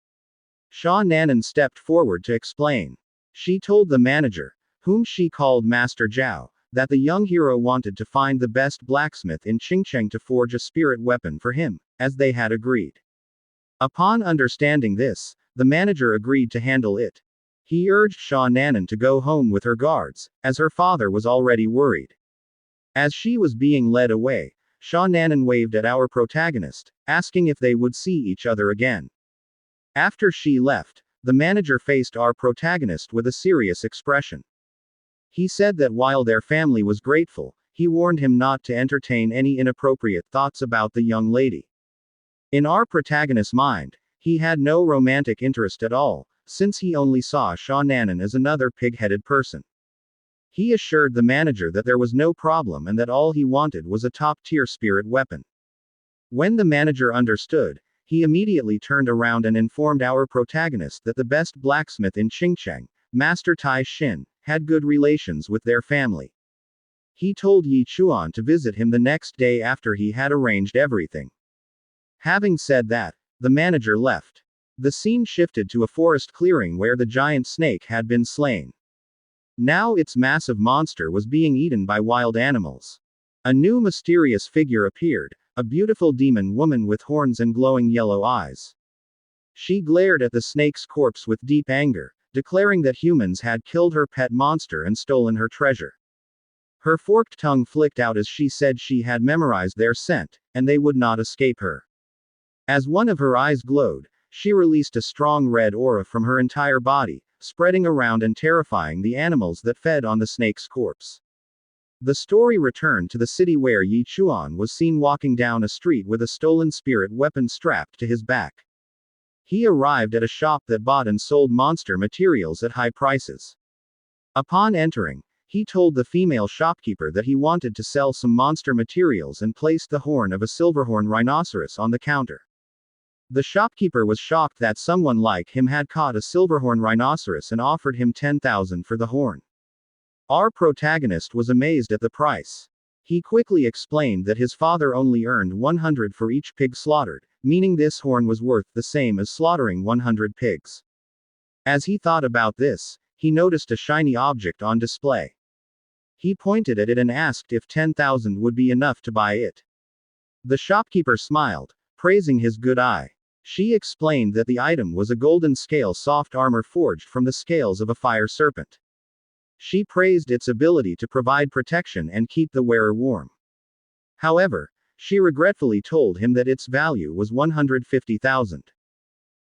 Sha Nanan stepped forward to explain. She told the manager, whom she called Master Zhao, that the young hero wanted to find the best blacksmith in Qingcheng to forge a spirit weapon for him, as they had agreed. Upon understanding this, the manager agreed to handle it. He urged Sha Nanan to go home with her guards, as her father was already worried. As she was being led away, Sha Nanan waved at our protagonist, asking if they would see each other again. After she left, the manager faced our protagonist with a serious expression. He said that while their family was grateful, he warned him not to entertain any inappropriate thoughts about the young lady. In our protagonist's mind, he had no romantic interest at all, since he only saw Sha Nanan as another pig-headed person. He assured the manager that there was no problem and that all he wanted was a top-tier spirit weapon. When the manager understood, he immediately turned around and informed our protagonist that the best blacksmith in Qingcheng, Master Tai Xin, had good relations with their family. He told Yi Chuan to visit him the next day after he had arranged everything. Having said that, the manager left. The scene shifted to a forest clearing where the giant snake had been slain. Now its massive monster was being eaten by wild animals. A new mysterious figure appeared, a beautiful demon woman with horns and glowing yellow eyes. She glared at the snake's corpse with deep anger, declaring that humans had killed her pet monster and stolen her treasure. Her forked tongue flicked out as she said she had memorized their scent, and they would not escape her. As one of her eyes glowed, she released a strong red aura from her entire body, spreading around and terrifying the animals that fed on the snake's corpse. The story returned to the city where Yi Chuan was seen walking down a street with a stolen spirit weapon strapped to his back. He arrived at a shop that bought and sold monster materials at high prices. Upon entering, he told the female shopkeeper that he wanted to sell some monster materials and placed the horn of a silverhorn rhinoceros on the counter. The shopkeeper was shocked that someone like him had caught a silverhorn rhinoceros and offered him 10,000 for the horn. Our protagonist was amazed at the price. He quickly explained that his father only earned 100 for each pig slaughtered, meaning this horn was worth the same as slaughtering 100 pigs. As he thought about this, he noticed a shiny object on display. He pointed at it and asked if 10,000 would be enough to buy it. The shopkeeper smiled, praising his good eye. She explained that the item was a golden scale soft armor forged from the scales of a fire serpent. She praised its ability to provide protection and keep the wearer warm. However, she regretfully told him that its value was 150,000.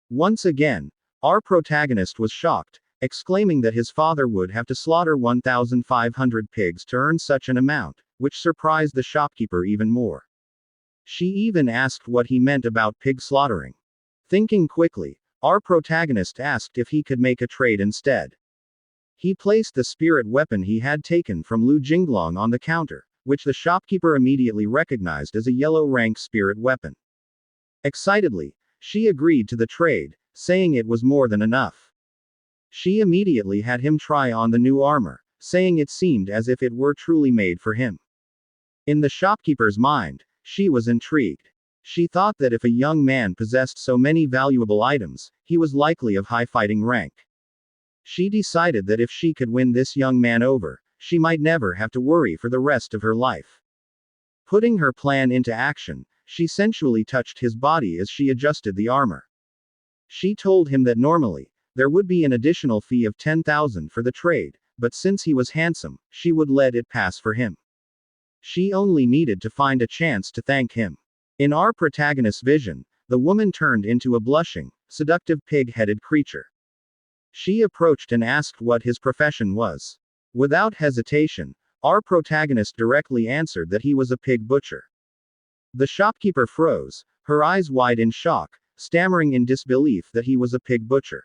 Once again, our protagonist was shocked, exclaiming that his father would have to slaughter 1,500 pigs to earn such an amount, which surprised the shopkeeper even more. She even asked what he meant about pig slaughtering. Thinking quickly, our protagonist asked if he could make a trade instead. He placed the spirit weapon he had taken from Lu Jinglong on the counter, which the shopkeeper immediately recognized as a yellow rank spirit weapon. Excitedly, she agreed to the trade, saying it was more than enough. She immediately had him try on the new armor, saying it seemed as if it were truly made for him. In the shopkeeper's mind, she was intrigued. She thought that if a young man possessed so many valuable items, he was likely of high fighting rank. She decided that if she could win this young man over, she might never have to worry for the rest of her life. Putting her plan into action, she sensually touched his body as she adjusted the armor. She told him that normally, there would be an additional fee of 10,000 for the trade, but since he was handsome, she would let it pass for him. She only needed to find a chance to thank him. In our protagonist's vision, the woman turned into a blushing, seductive pig-headed creature. She approached and asked what his profession was. Without hesitation, our protagonist directly answered that he was a pig butcher. The shopkeeper froze, her eyes wide in shock, stammering in disbelief that he was a pig butcher.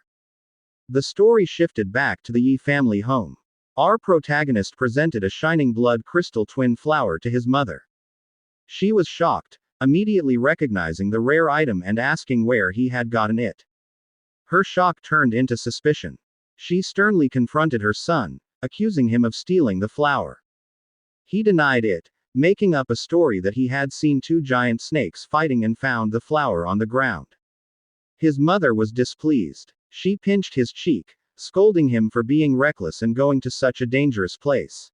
The story shifted back to the Yi family home. Our protagonist presented a shining blood crystal twin flower to his mother. She was shocked, immediately recognizing the rare item and asking where he had gotten it. Her shock turned into suspicion. She sternly confronted her son, accusing him of stealing the flower. He denied it, making up a story that he had seen two giant snakes fighting and found the flower on the ground. His mother was displeased. She pinched his cheek, scolding him for being reckless and going to such a dangerous place.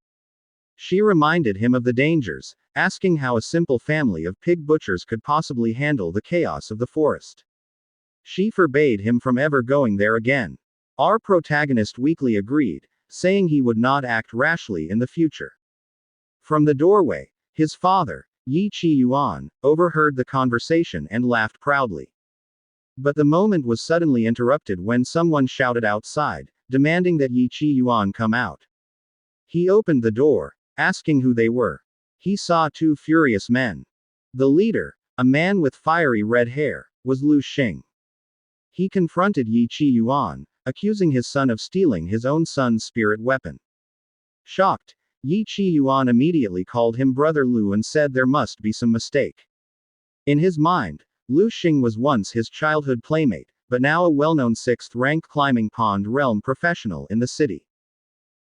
She reminded him of the dangers, asking how a simple family of pig butchers could possibly handle the chaos of the forest. She forbade him from ever going there again. Our protagonist weakly agreed, saying he would not act rashly in the future. From the doorway, his father, Yi Chi-yuan, overheard the conversation and laughed proudly. But the moment was suddenly interrupted when someone shouted outside, demanding that Yi Chi-yuan come out. He opened the door, asking who they were. He saw two furious men. The leader, a man with fiery red hair, was Lu Xing. He confronted Yi Chi-yuan, accusing his son of stealing his own son's spirit weapon. Shocked, Yi Chi-yuan immediately called him Brother Lu and said there must be some mistake. In his mind, Lu Xing was once his childhood playmate, but now a well-known 6th-rank climbing pond realm professional in the city.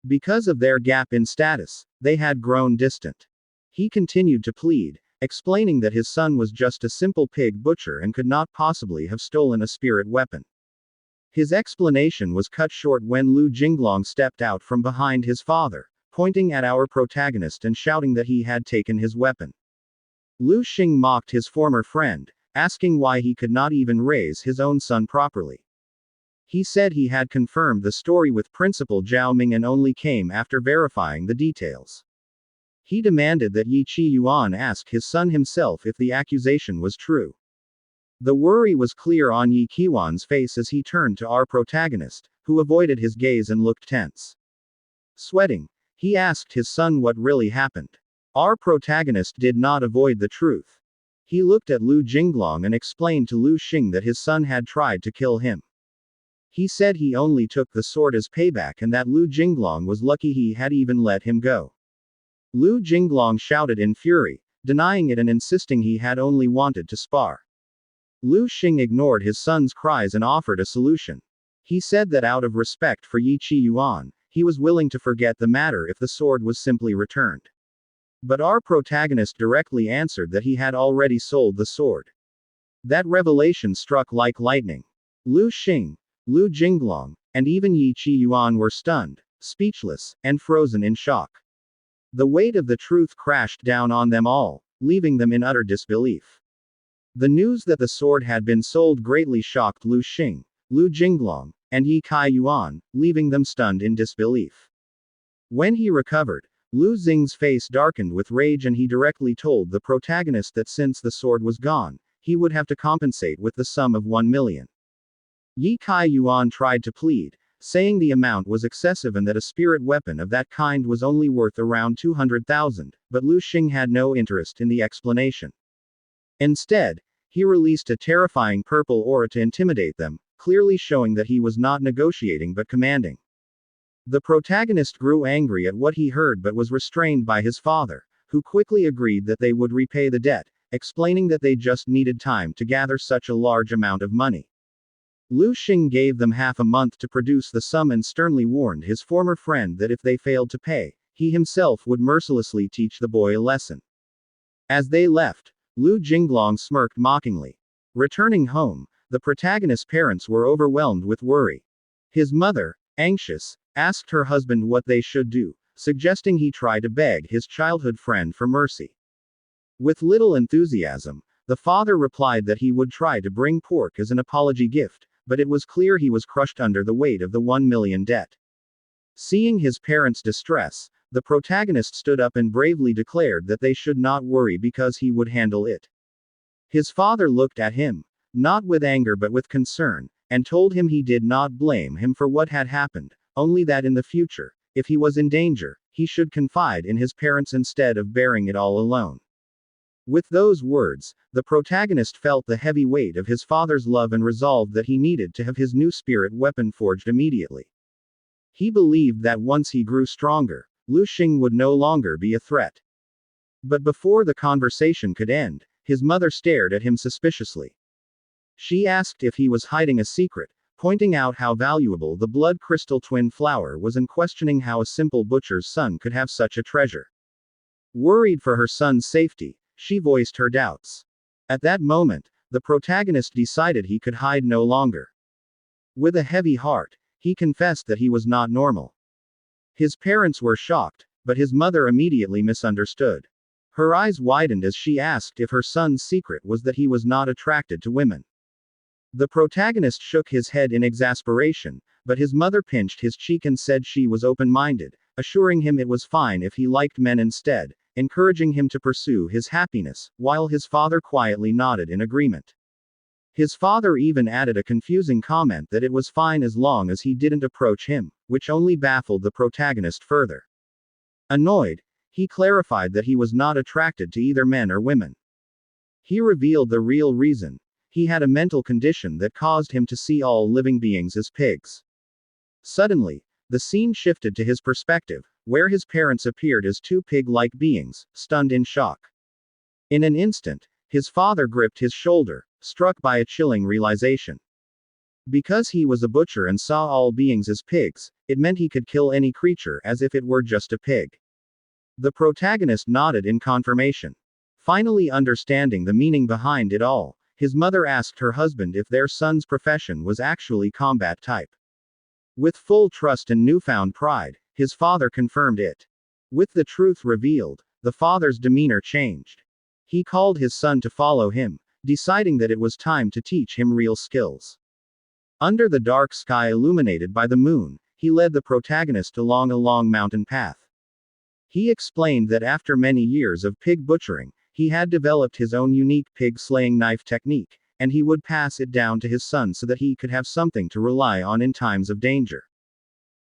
Because of their gap in status, they had grown distant. He continued to plead, explaining that his son was just a simple pig butcher and could not possibly have stolen a spirit weapon. His explanation was cut short when Lu Jinglong stepped out from behind his father, pointing at our protagonist and shouting that he had taken his weapon. Lu Xing mocked his former friend, asking why he could not even raise his own son properly. He said he had confirmed the story with Principal Zhao Ming and only came after verifying the details. He demanded that Yi Chi-yuan ask his son himself if the accusation was true. The worry was clear on Yi Qiwan's face as he turned to our protagonist, who avoided his gaze and looked tense. Sweating, he asked his son what really happened. Our protagonist did not avoid the truth. He looked at Lu Jinglong and explained to Lu Xing that his son had tried to kill him. He said he only took the sword as payback and that Lu Jinglong was lucky he had even let him go. Lu Jinglong shouted in fury, denying it and insisting he had only wanted to spar. Lu Xing ignored his son's cries and offered a solution. He said that out of respect for Yi Chi-yuan, he was willing to forget the matter if the sword was simply returned. But our protagonist directly answered that he had already sold the sword. That revelation struck like lightning. Lu Xing, Lu Jinglong, and even Yi Chi-yuan were stunned, speechless, and frozen in shock. The weight of the truth crashed down on them all, leaving them in utter disbelief. The news that the sword had been sold greatly shocked Lu Xing, Lu Jinglong, and Yi Kai-yuan, leaving them stunned in disbelief. When he recovered, Lu Xing's face darkened with rage and he directly told the protagonist that since the sword was gone, he would have to compensate with the sum of 1 million. Yi Kai-yuan tried to plead, saying the amount was excessive and that a spirit weapon of that kind was only worth around 200,000, but Lu Xing had no interest in the explanation. Instead, he released a terrifying purple aura to intimidate them, clearly showing that he was not negotiating but commanding. The protagonist grew angry at what he heard but was restrained by his father, who quickly agreed that they would repay the debt, explaining that they just needed time to gather such a large amount of money. Lu Xing gave them half a month to produce the sum and sternly warned his former friend that if they failed to pay, he himself would mercilessly teach the boy a lesson. As they left, Lu Jinglong smirked mockingly. Returning home, the protagonist's parents were overwhelmed with worry. His mother, anxious, asked her husband what they should do, suggesting he try to beg his childhood friend for mercy. With little enthusiasm, the father replied that he would try to bring pork as an apology gift, but it was clear he was crushed under the weight of the 1 million debt. Seeing his parents' distress, the protagonist stood up and bravely declared that they should not worry because he would handle it. His father looked at him, not with anger but with concern, and told him he did not blame him for what had happened, only that in the future, if he was in danger, he should confide in his parents instead of bearing it all alone. With those words, the protagonist felt the heavy weight of his father's love and resolved that he needed to have his new spirit weapon forged immediately. He believed that once he grew stronger, Lu Xing would no longer be a threat. But before the conversation could end, his mother stared at him suspiciously. She asked if he was hiding a secret, pointing out how valuable the blood crystal twin flower was and questioning how a simple butcher's son could have such a treasure. Worried for her son's safety, she voiced her doubts. At that moment, the protagonist decided he could hide no longer. With a heavy heart, he confessed that he was not normal. His parents were shocked, but his mother immediately misunderstood. Her eyes widened as she asked if her son's secret was that he was not attracted to women. The protagonist shook his head in exasperation, but his mother pinched his cheek and said she was open-minded, assuring him it was fine if he liked men instead, encouraging him to pursue his happiness, while his father quietly nodded in agreement. His father even added a confusing comment that it was fine as long as he didn't approach him, which only baffled the protagonist further. Annoyed, he clarified that he was not attracted to either men or women. He revealed the real reason. He had a mental condition that caused him to see all living beings as pigs. Suddenly, the scene shifted to his perspective, where his parents appeared as two pig-like beings, stunned in shock. In an instant, his father gripped his shoulder, struck by a chilling realization. Because he was a butcher and saw all beings as pigs, it meant he could kill any creature as if it were just a pig. The protagonist nodded in confirmation. Finally understanding the meaning behind it all, his mother asked her husband if their son's profession was actually combat type. With full trust and newfound pride, his father confirmed it. With the truth revealed, the father's demeanor changed. He called his son to follow him, deciding that it was time to teach him real skills. Under the dark sky illuminated by the moon, he led the protagonist along a long mountain path. He explained that after many years of pig butchering, he had developed his own unique pig-slaying knife technique, and he would pass it down to his son so that he could have something to rely on in times of danger.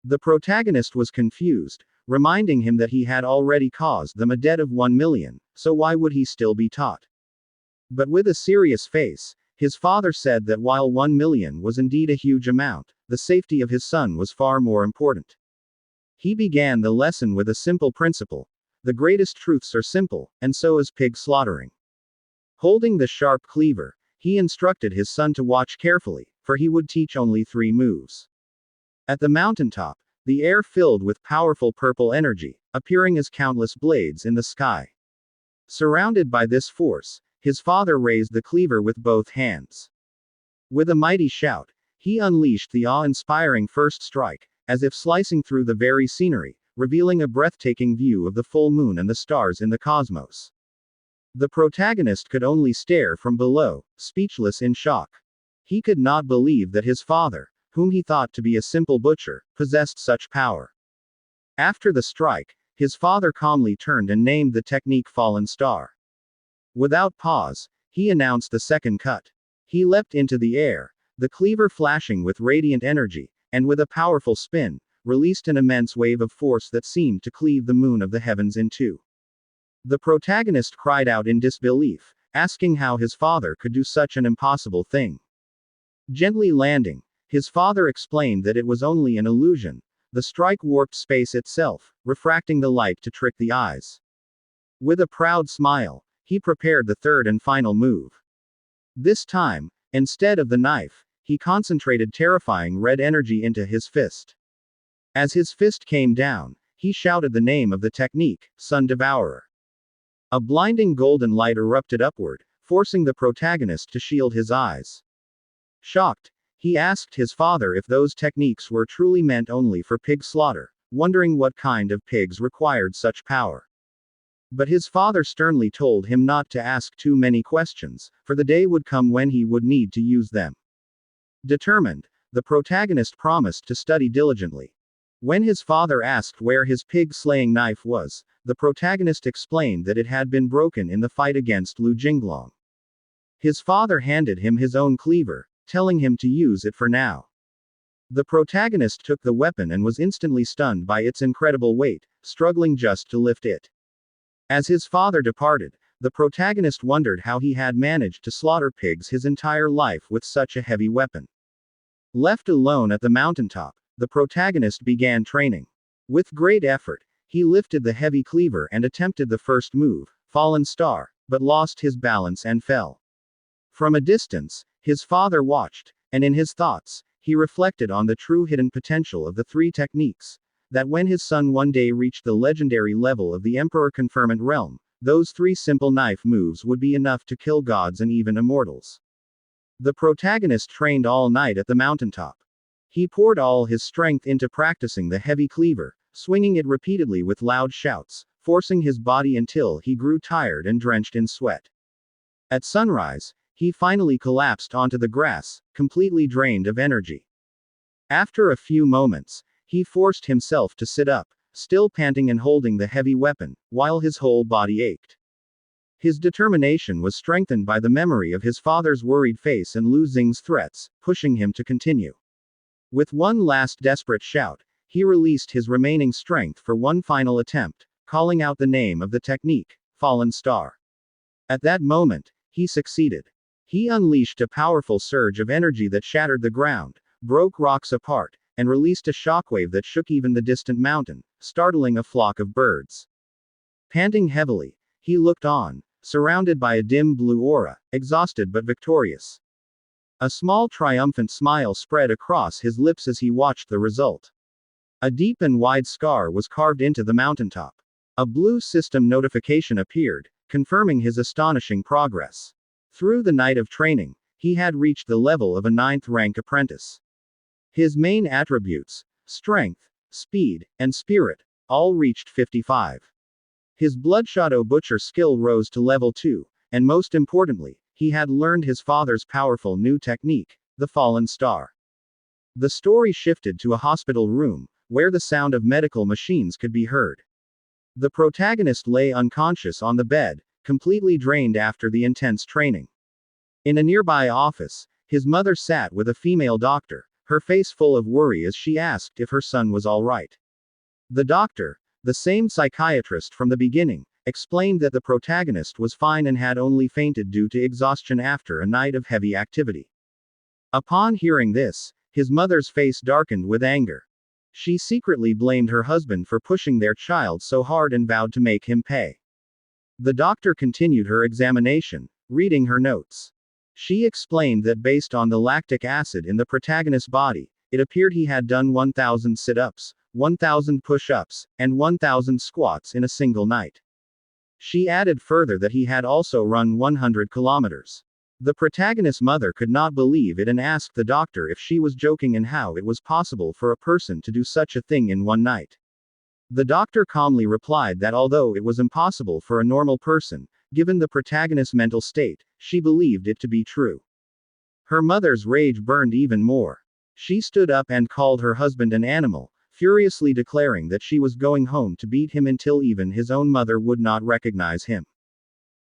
The protagonist was confused, reminding him that he had already caused them a debt of 1 million, so why would he still be taught? But with a serious face, his father said that while 1 million was indeed a huge amount, the safety of his son was far more important. He began the lesson with a simple principle. The greatest truths are simple, and so is pig slaughtering. Holding the sharp cleaver, he instructed his son to watch carefully, for he would teach only 3 moves. At the mountaintop, the air filled with powerful purple energy, appearing as countless blades in the sky. Surrounded by this force, his father raised the cleaver with both hands. With a mighty shout, he unleashed the awe-inspiring first strike, as if slicing through the very scenery, revealing a breathtaking view of the full moon and the stars in the cosmos. The protagonist could only stare from below, speechless in shock. He could not believe that his father, whom he thought to be a simple butcher, possessed such power. After the strike, his father calmly turned and named the technique Fallen Star. Without pause, he announced the second cut. He leapt into the air, the cleaver flashing with radiant energy, and with a powerful spin, released an immense wave of force that seemed to cleave the moon of the heavens in two. The protagonist cried out in disbelief, asking how his father could do such an impossible thing. Gently landing, his father explained that it was only an illusion. The strike warped space itself, refracting the light to trick the eyes. With a proud smile, he prepared the third and final move. This time, instead of the knife, he concentrated terrifying red energy into his fist. As his fist came down, he shouted the name of the technique, Sun Devourer. A blinding golden light erupted upward, forcing the protagonist to shield his eyes. Shocked, he asked his father if those techniques were truly meant only for pig slaughter, wondering what kind of pigs required such power. But his father sternly told him not to ask too many questions, for the day would come when he would need to use them. Determined, the protagonist promised to study diligently. When his father asked where his pig-slaying knife was, the protagonist explained that it had been broken in the fight against Lu Jinglong. His father handed him his own cleaver, telling him to use it for now. The protagonist took the weapon and was instantly stunned by its incredible weight, struggling just to lift it. As his father departed, the protagonist wondered how he had managed to slaughter pigs his entire life with such a heavy weapon. Left alone at the mountaintop, the protagonist began training. With great effort, he lifted the heavy cleaver and attempted the first move, Fallen Star, but lost his balance and fell. From a distance, his father watched, and in his thoughts, he reflected on the true hidden potential of the 3 techniques, that when his son one day reached the legendary level of the Emperor Confirmant realm, those 3 simple knife moves would be enough to kill gods and even immortals. The protagonist trained all night at the mountaintop. He poured all his strength into practicing the heavy cleaver, swinging it repeatedly with loud shouts, forcing his body until he grew tired and drenched in sweat. At sunrise, He finally collapsed onto the grass, completely drained of energy. After a few moments, he forced himself to sit up, still panting and holding the heavy weapon, while his whole body ached. His determination was strengthened by the memory of his father's worried face and Lu Xing's threats, pushing him to continue. With one last desperate shout, he released his remaining strength for one final attempt, calling out the name of the technique, Fallen Star. At that moment, he succeeded. He unleashed a powerful surge of energy that shattered the ground, broke rocks apart, and released a shockwave that shook even the distant mountain, startling a flock of birds. Panting heavily, he looked on, surrounded by a dim blue aura, exhausted but victorious. A small triumphant smile spread across his lips as he watched the result. A deep and wide scar was carved into the mountaintop. A blue system notification appeared, confirming his astonishing progress. Through the night of training, he had reached the level of a 9th rank apprentice. His main attributes, strength, speed, and spirit, all reached 55. His Bloodshadow Butcher skill rose to level 2, and most importantly, he had learned his father's powerful new technique, the Fallen Star. The story shifted to a hospital room, where the sound of medical machines could be heard. The protagonist lay unconscious on the bed, completely drained after the intense training. In a nearby office, his mother sat with a female doctor, her face full of worry as she asked if her son was all right. The doctor, the same psychiatrist from the beginning, explained that the protagonist was fine and had only fainted due to exhaustion after a night of heavy activity. Upon hearing this, his mother's face darkened with anger. She secretly blamed her husband for pushing their child so hard and vowed to make him pay. The doctor continued her examination, reading her notes. She explained that based on the lactic acid in the protagonist's body, it appeared he had done 1,000 sit-ups, 1,000 push-ups, and 1,000 squats in a single night. She added further that he had also run 100 kilometers. The protagonist's mother could not believe it and asked the doctor if she was joking and how it was possible for a person to do such a thing in one night. The doctor calmly replied that although it was impossible for a normal person, given the protagonist's mental state, she believed it to be true. Her mother's rage burned even more. She stood up and called her husband an animal, furiously declaring that she was going home to beat him until even his own mother would not recognize him.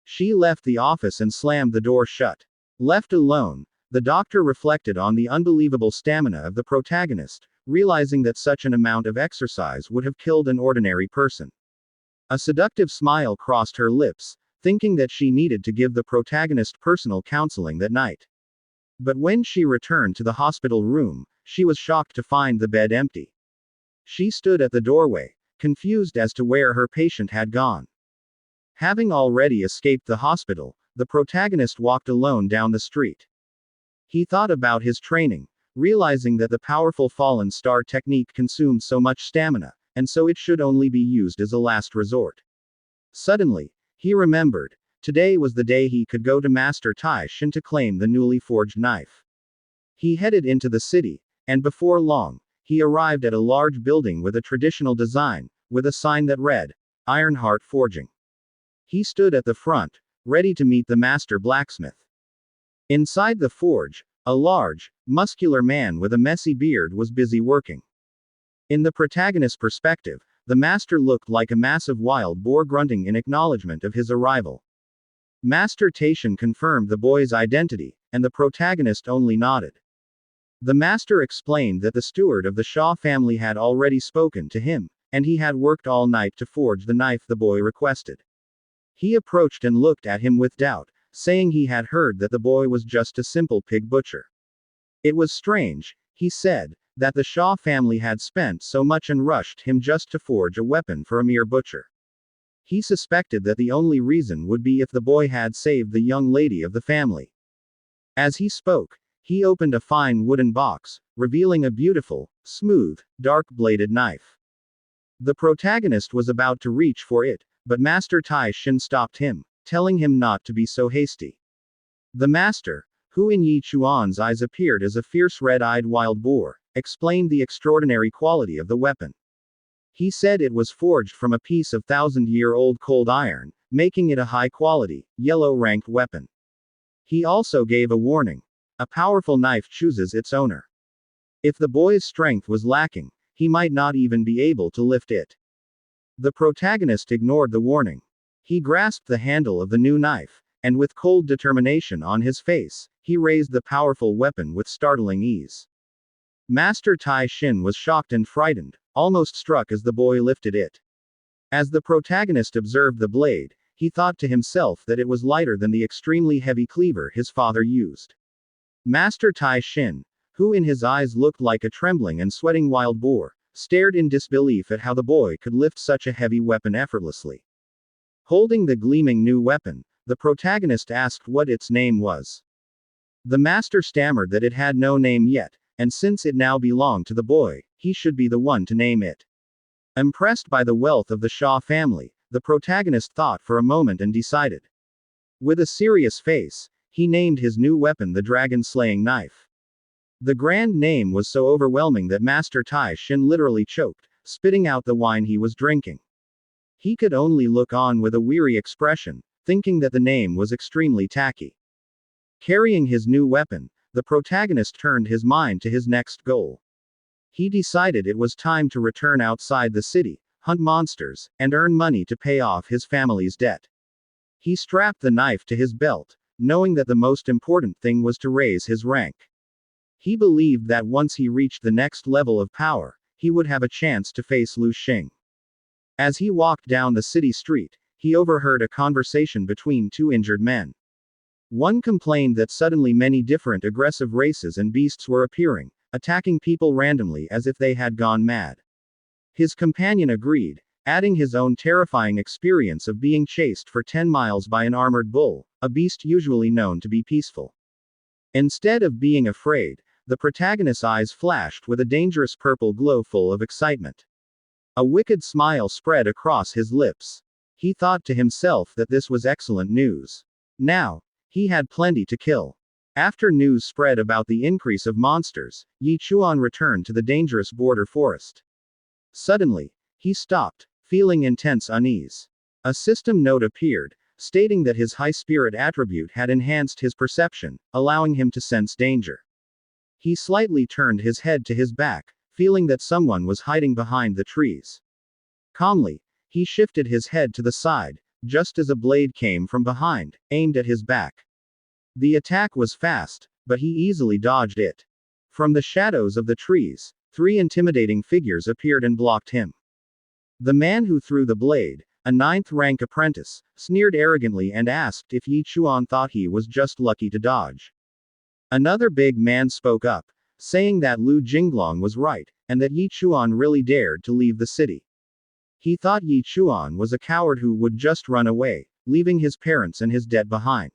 She left the office and slammed the door shut. Left alone, the doctor reflected on the unbelievable stamina of the protagonist, realizing that such an amount of exercise would have killed an ordinary person. A seductive smile crossed her lips, thinking that she needed to give the protagonist personal counseling that night. But when she returned to the hospital room, she was shocked to find the bed empty. She stood at the doorway, confused as to where her patient had gone. Having already escaped the hospital, the protagonist walked alone down the street. He thought about his training, realizing that the powerful Fallen Star technique consumed so much stamina, and so it should only be used as a last resort. Suddenly, he remembered, today was the day he could go to Master Tai Shin to claim the newly forged knife. He headed into the city, and before long, he arrived at a large building with a traditional design, with a sign that read, Ironheart Forging. He stood at the front, ready to meet the master blacksmith. Inside the forge, a large, muscular man with a messy beard was busy working. In the protagonist's perspective, the master looked like a massive wild boar grunting in acknowledgement of his arrival. Master Taishan confirmed the boy's identity, and the protagonist only nodded. The master explained that the steward of the Shaw family had already spoken to him, and he had worked all night to forge the knife the boy requested. He approached and looked at him with doubt, saying he had heard that the boy was just a simple pig butcher. It was strange, he said, that the Shaw family had spent so much and rushed him just to forge a weapon for a mere butcher. He suspected that the only reason would be if the boy had saved the young lady of the family. As he spoke, he opened a fine wooden box, revealing a beautiful, smooth, dark-bladed knife. The protagonist was about to reach for it, but Master Tai Shin stopped him, telling him not to be so hasty. The master, who in Yi Chuan's eyes appeared as a fierce red-eyed wild boar, explained the extraordinary quality of the weapon. He said it was forged from a piece of 1,000-year-old cold iron, making it a high-quality, yellow-ranked weapon. He also gave a warning. A powerful knife chooses its owner. If the boy's strength was lacking, he might not even be able to lift it. The protagonist ignored the warning. He grasped the handle of the new knife, and with cold determination on his face, he raised the powerful weapon with startling ease. Master Tai Shin was shocked and frightened, almost struck as the boy lifted it. As the protagonist observed the blade, he thought to himself that it was lighter than the extremely heavy cleaver his father used. Master Tai Shin, who in his eyes looked like a trembling and sweating wild boar, stared in disbelief at how the boy could lift such a heavy weapon effortlessly. Holding the gleaming new weapon, the protagonist asked what its name was. The master stammered that it had no name yet, and since it now belonged to the boy, he should be the one to name it. Impressed by the wealth of the Shaw family, the protagonist thought for a moment and decided. With a serious face, he named his new weapon the dragon-slaying knife. The grand name was so overwhelming that Master Tai Shin literally choked, spitting out the wine he was drinking. He could only look on with a weary expression, thinking that the name was extremely tacky. Carrying his new weapon, the protagonist turned his mind to his next goal. He decided it was time to return outside the city, hunt monsters, and earn money to pay off his family's debt. He strapped the knife to his belt, knowing that the most important thing was to raise his rank. He believed that once he reached the next level of power, he would have a chance to face Lu Xing. As he walked down the city street, he overheard a conversation between two injured men. One complained that suddenly many different aggressive races and beasts were appearing, attacking people randomly as if they had gone mad. His companion agreed, adding his own terrifying experience of being chased for 10 miles by an armored bull, a beast usually known to be peaceful. Instead of being afraid, the protagonist's eyes flashed with a dangerous purple glow full of excitement. A wicked smile spread across his lips. He thought to himself that this was excellent news. Now, he had plenty to kill. After news spread about the increase of monsters, Chuan returned to the dangerous border forest. Suddenly, he stopped, feeling intense unease. A system note appeared, stating that his high spirit attribute had enhanced his perception, allowing him to sense danger. He slightly turned his head to his back, feeling that someone was hiding behind the trees. Calmly, he shifted his head to the side, just as a blade came from behind, aimed at his back. The attack was fast, but he easily dodged it. From the shadows of the trees, 3 intimidating figures appeared and blocked him. The man who threw the blade, a 9th-rank apprentice, sneered arrogantly and asked if Chuan thought he was just lucky to dodge. Another big man spoke up, saying that Lu Jinglong was right, and that Chuan really dared to leave the city. He thought Chuan was a coward who would just run away, leaving his parents and his debt behind.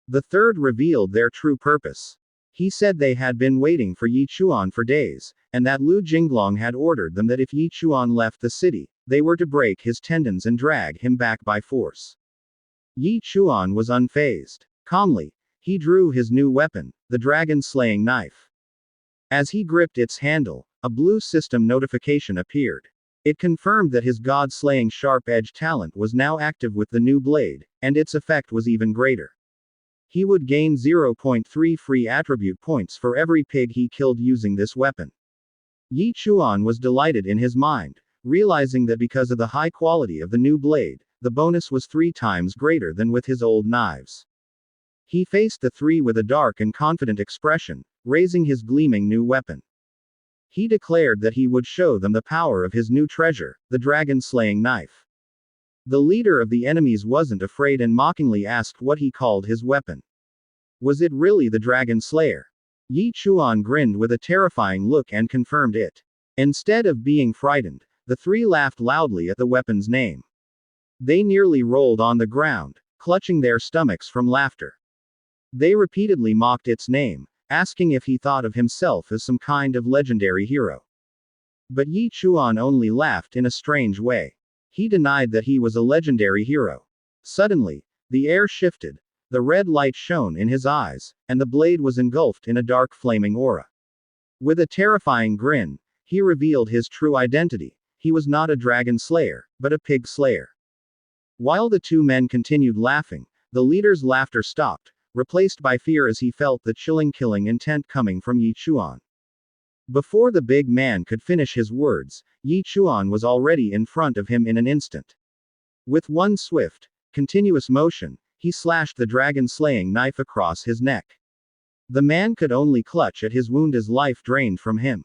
The third revealed their true purpose. He said they had been waiting for Chuan for days, and that Lu Jinglong had ordered them that if Chuan left the city, they were to break his tendons and drag him back by force. Chuan was unfazed. Calmly, he drew his new weapon, the dragon-slaying knife. As he gripped its handle, a blue system notification appeared. It confirmed that his god-slaying sharp-edge talent was now active with the new blade, and its effect was even greater. He would gain 0.3 free attribute points for every pig he killed using this weapon. Chuan was delighted in his mind, realizing that because of the high quality of the new blade, the bonus was 3 times greater than with his old knives. He faced the 3 with a dark and confident expression, raising his gleaming new weapon. He declared that he would show them the power of his new treasure, the dragon-slaying knife. The leader of the enemies wasn't afraid and mockingly asked what he called his weapon. Was it really the Dragon Slayer? Chuan grinned with a terrifying look and confirmed it. Instead of being frightened, the 3 laughed loudly at the weapon's name. They nearly rolled on the ground, clutching their stomachs from laughter. They repeatedly mocked its name, asking if he thought of himself as some kind of legendary hero. But Chuan only laughed in a strange way. He denied that he was a legendary hero. Suddenly, the air shifted, the red light shone in his eyes, and the blade was engulfed in a dark flaming aura. With a terrifying grin, he revealed his true identity. He was not a dragon slayer, but a pig slayer. While the 2 men continued laughing, the leader's laughter stopped, replaced by fear as he felt the chilling killing intent coming from Yi Chuan. Before the big man could finish his words, Yi Chuan was already in front of him in an instant. With one swift, continuous motion, he slashed the dragon-slaying knife across his neck. The man could only clutch at his wound as life drained from him.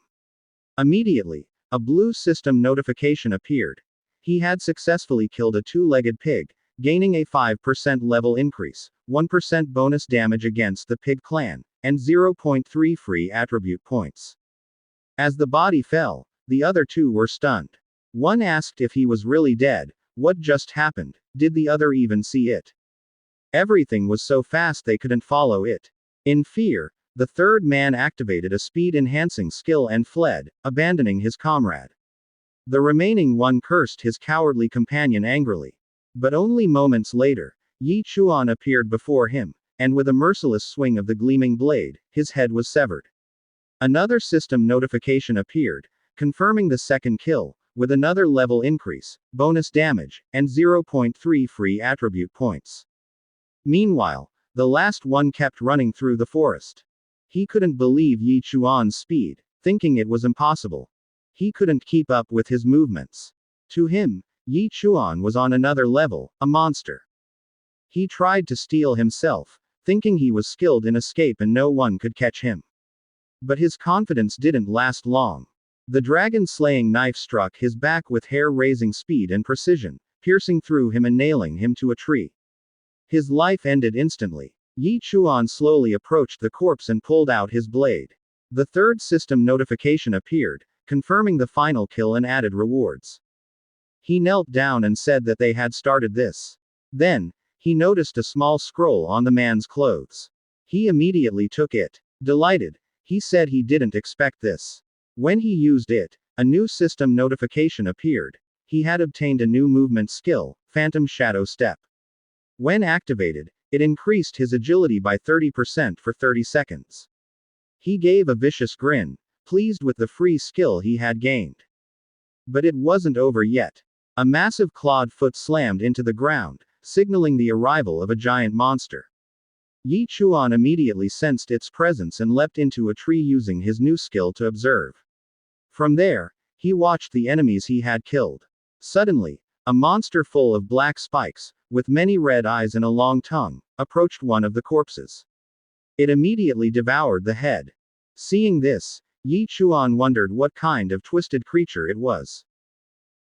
Immediately, a blue system notification appeared. He had successfully killed a two-legged pig, gaining a 5% level increase, 1% bonus damage against the pig clan, and 0.3 free attribute points. As the body fell, the other two were stunned. One asked if he was really dead. What just happened? Did the other even see it? Everything was so fast they couldn't follow it. In fear, the third man activated a speed-enhancing skill and fled, abandoning his comrade. The remaining one cursed his cowardly companion angrily. But only moments later, Yi Chuan appeared before him, and with a merciless swing of the gleaming blade, his head was severed. Another system notification appeared, confirming the second kill, with another level increase, bonus damage, and 0.3 free attribute points. Meanwhile, the last one kept running through the forest. He couldn't believe Yi Chuan's speed, thinking it was impossible. He couldn't keep up with his movements. To him, Yi Chuan was on another level, a monster. He tried to steal himself, thinking he was skilled in escape and no one could catch him. But his confidence didn't last long. The dragon-slaying knife struck his back with hair-raising speed and precision, piercing through him and nailing him to a tree. His life ended instantly. Yi Chuan slowly approached the corpse and pulled out his blade. The third system notification appeared, confirming the final kill and added rewards. He knelt down and said that they had started this. Then, he noticed a small scroll on the man's clothes. He immediately took it. Delighted, he said he didn't expect this. When he used it, a new system notification appeared. He had obtained a new movement skill, Phantom Shadow Step. When activated, it increased his agility by 30% for 30 seconds. He gave a vicious grin, pleased with the free skill he had gained. But it wasn't over yet. A massive clawed foot slammed into the ground, signaling the arrival of a giant monster. Yi Chuan immediately sensed its presence and leapt into a tree using his new skill to observe. From there, he watched the enemies he had killed. Suddenly, a monster full of black spikes, with many red eyes and a long tongue, approached one of the corpses. It immediately devoured the head. Seeing this, Yi Chuan wondered what kind of twisted creature it was.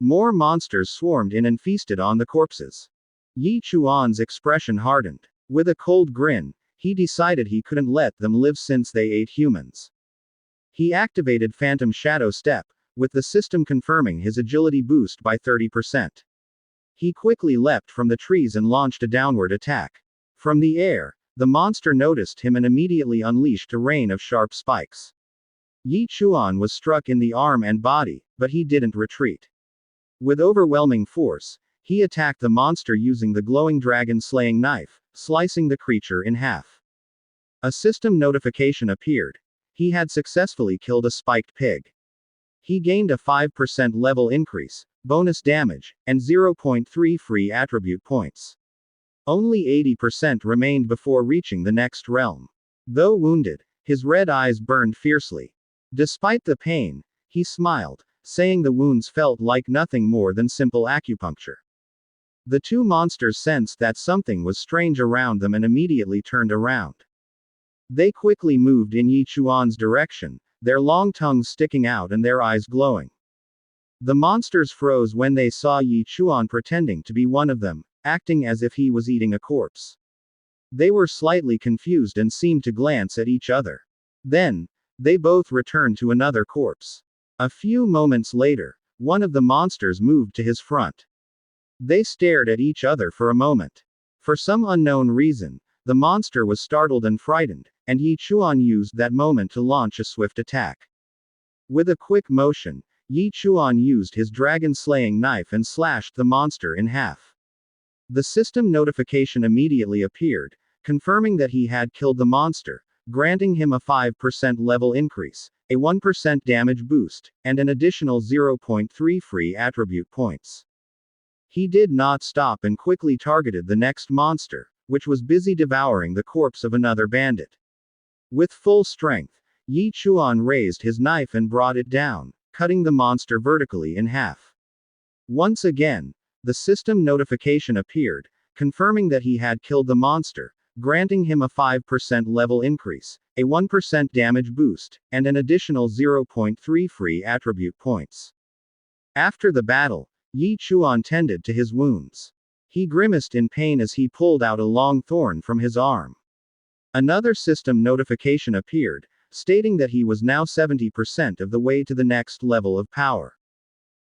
More monsters swarmed in and feasted on the corpses. Yi Chuan's expression hardened. With a cold grin, he decided he couldn't let them live since they ate humans. He activated Phantom Shadow Step, with the system confirming his agility boost by 30%. He quickly leapt from the trees and launched a downward attack. From the air, the monster noticed him and immediately unleashed a rain of sharp spikes. Yi Chuan was struck in the arm and body, but he didn't retreat. With overwhelming force, he attacked the monster using the glowing dragon-slaying knife, slicing the creature in half. A system notification appeared. He had successfully killed a spiked pig. He gained a 5% level increase, bonus damage, and 0.3 free attribute points. Only 80% remained before reaching the next realm. Though wounded, his red eyes burned fiercely. Despite the pain, he smiled, saying the wounds felt like nothing more than simple acupuncture. The two monsters sensed that something was strange around them and immediately turned around. They quickly moved in Yi Chuan's direction, their long tongues sticking out and their eyes glowing. The monsters froze when they saw Yi Chuan pretending to be one of them, acting as if he was eating a corpse. They were slightly confused and seemed to glance at each other. Then, they both returned to another corpse. A few moments later, one of the monsters moved to his front. They stared at each other for a moment. For some unknown reason, the monster was startled and frightened, and Yi Chuan used that moment to launch a swift attack. With a quick motion, Yi Chuan used his dragon-slaying knife and slashed the monster in half. The system notification immediately appeared, confirming that he had killed the monster, granting him a 5% level increase, a 1% damage boost, and an additional 0.3 free attribute points. He did not stop and quickly targeted the next monster, which was busy devouring the corpse of another bandit. With full strength, Yi Chuan raised his knife and brought it down, cutting the monster vertically in half. Once again, the system notification appeared, confirming that he had killed the monster, granting him a 5% level increase, a 1% damage boost, and an additional 0.3 free attribute points. After the battle, Yi Chuan tended to his wounds. He grimaced in pain as he pulled out a long thorn from his arm. Another system notification appeared, stating that he was now 70% of the way to the next level of power.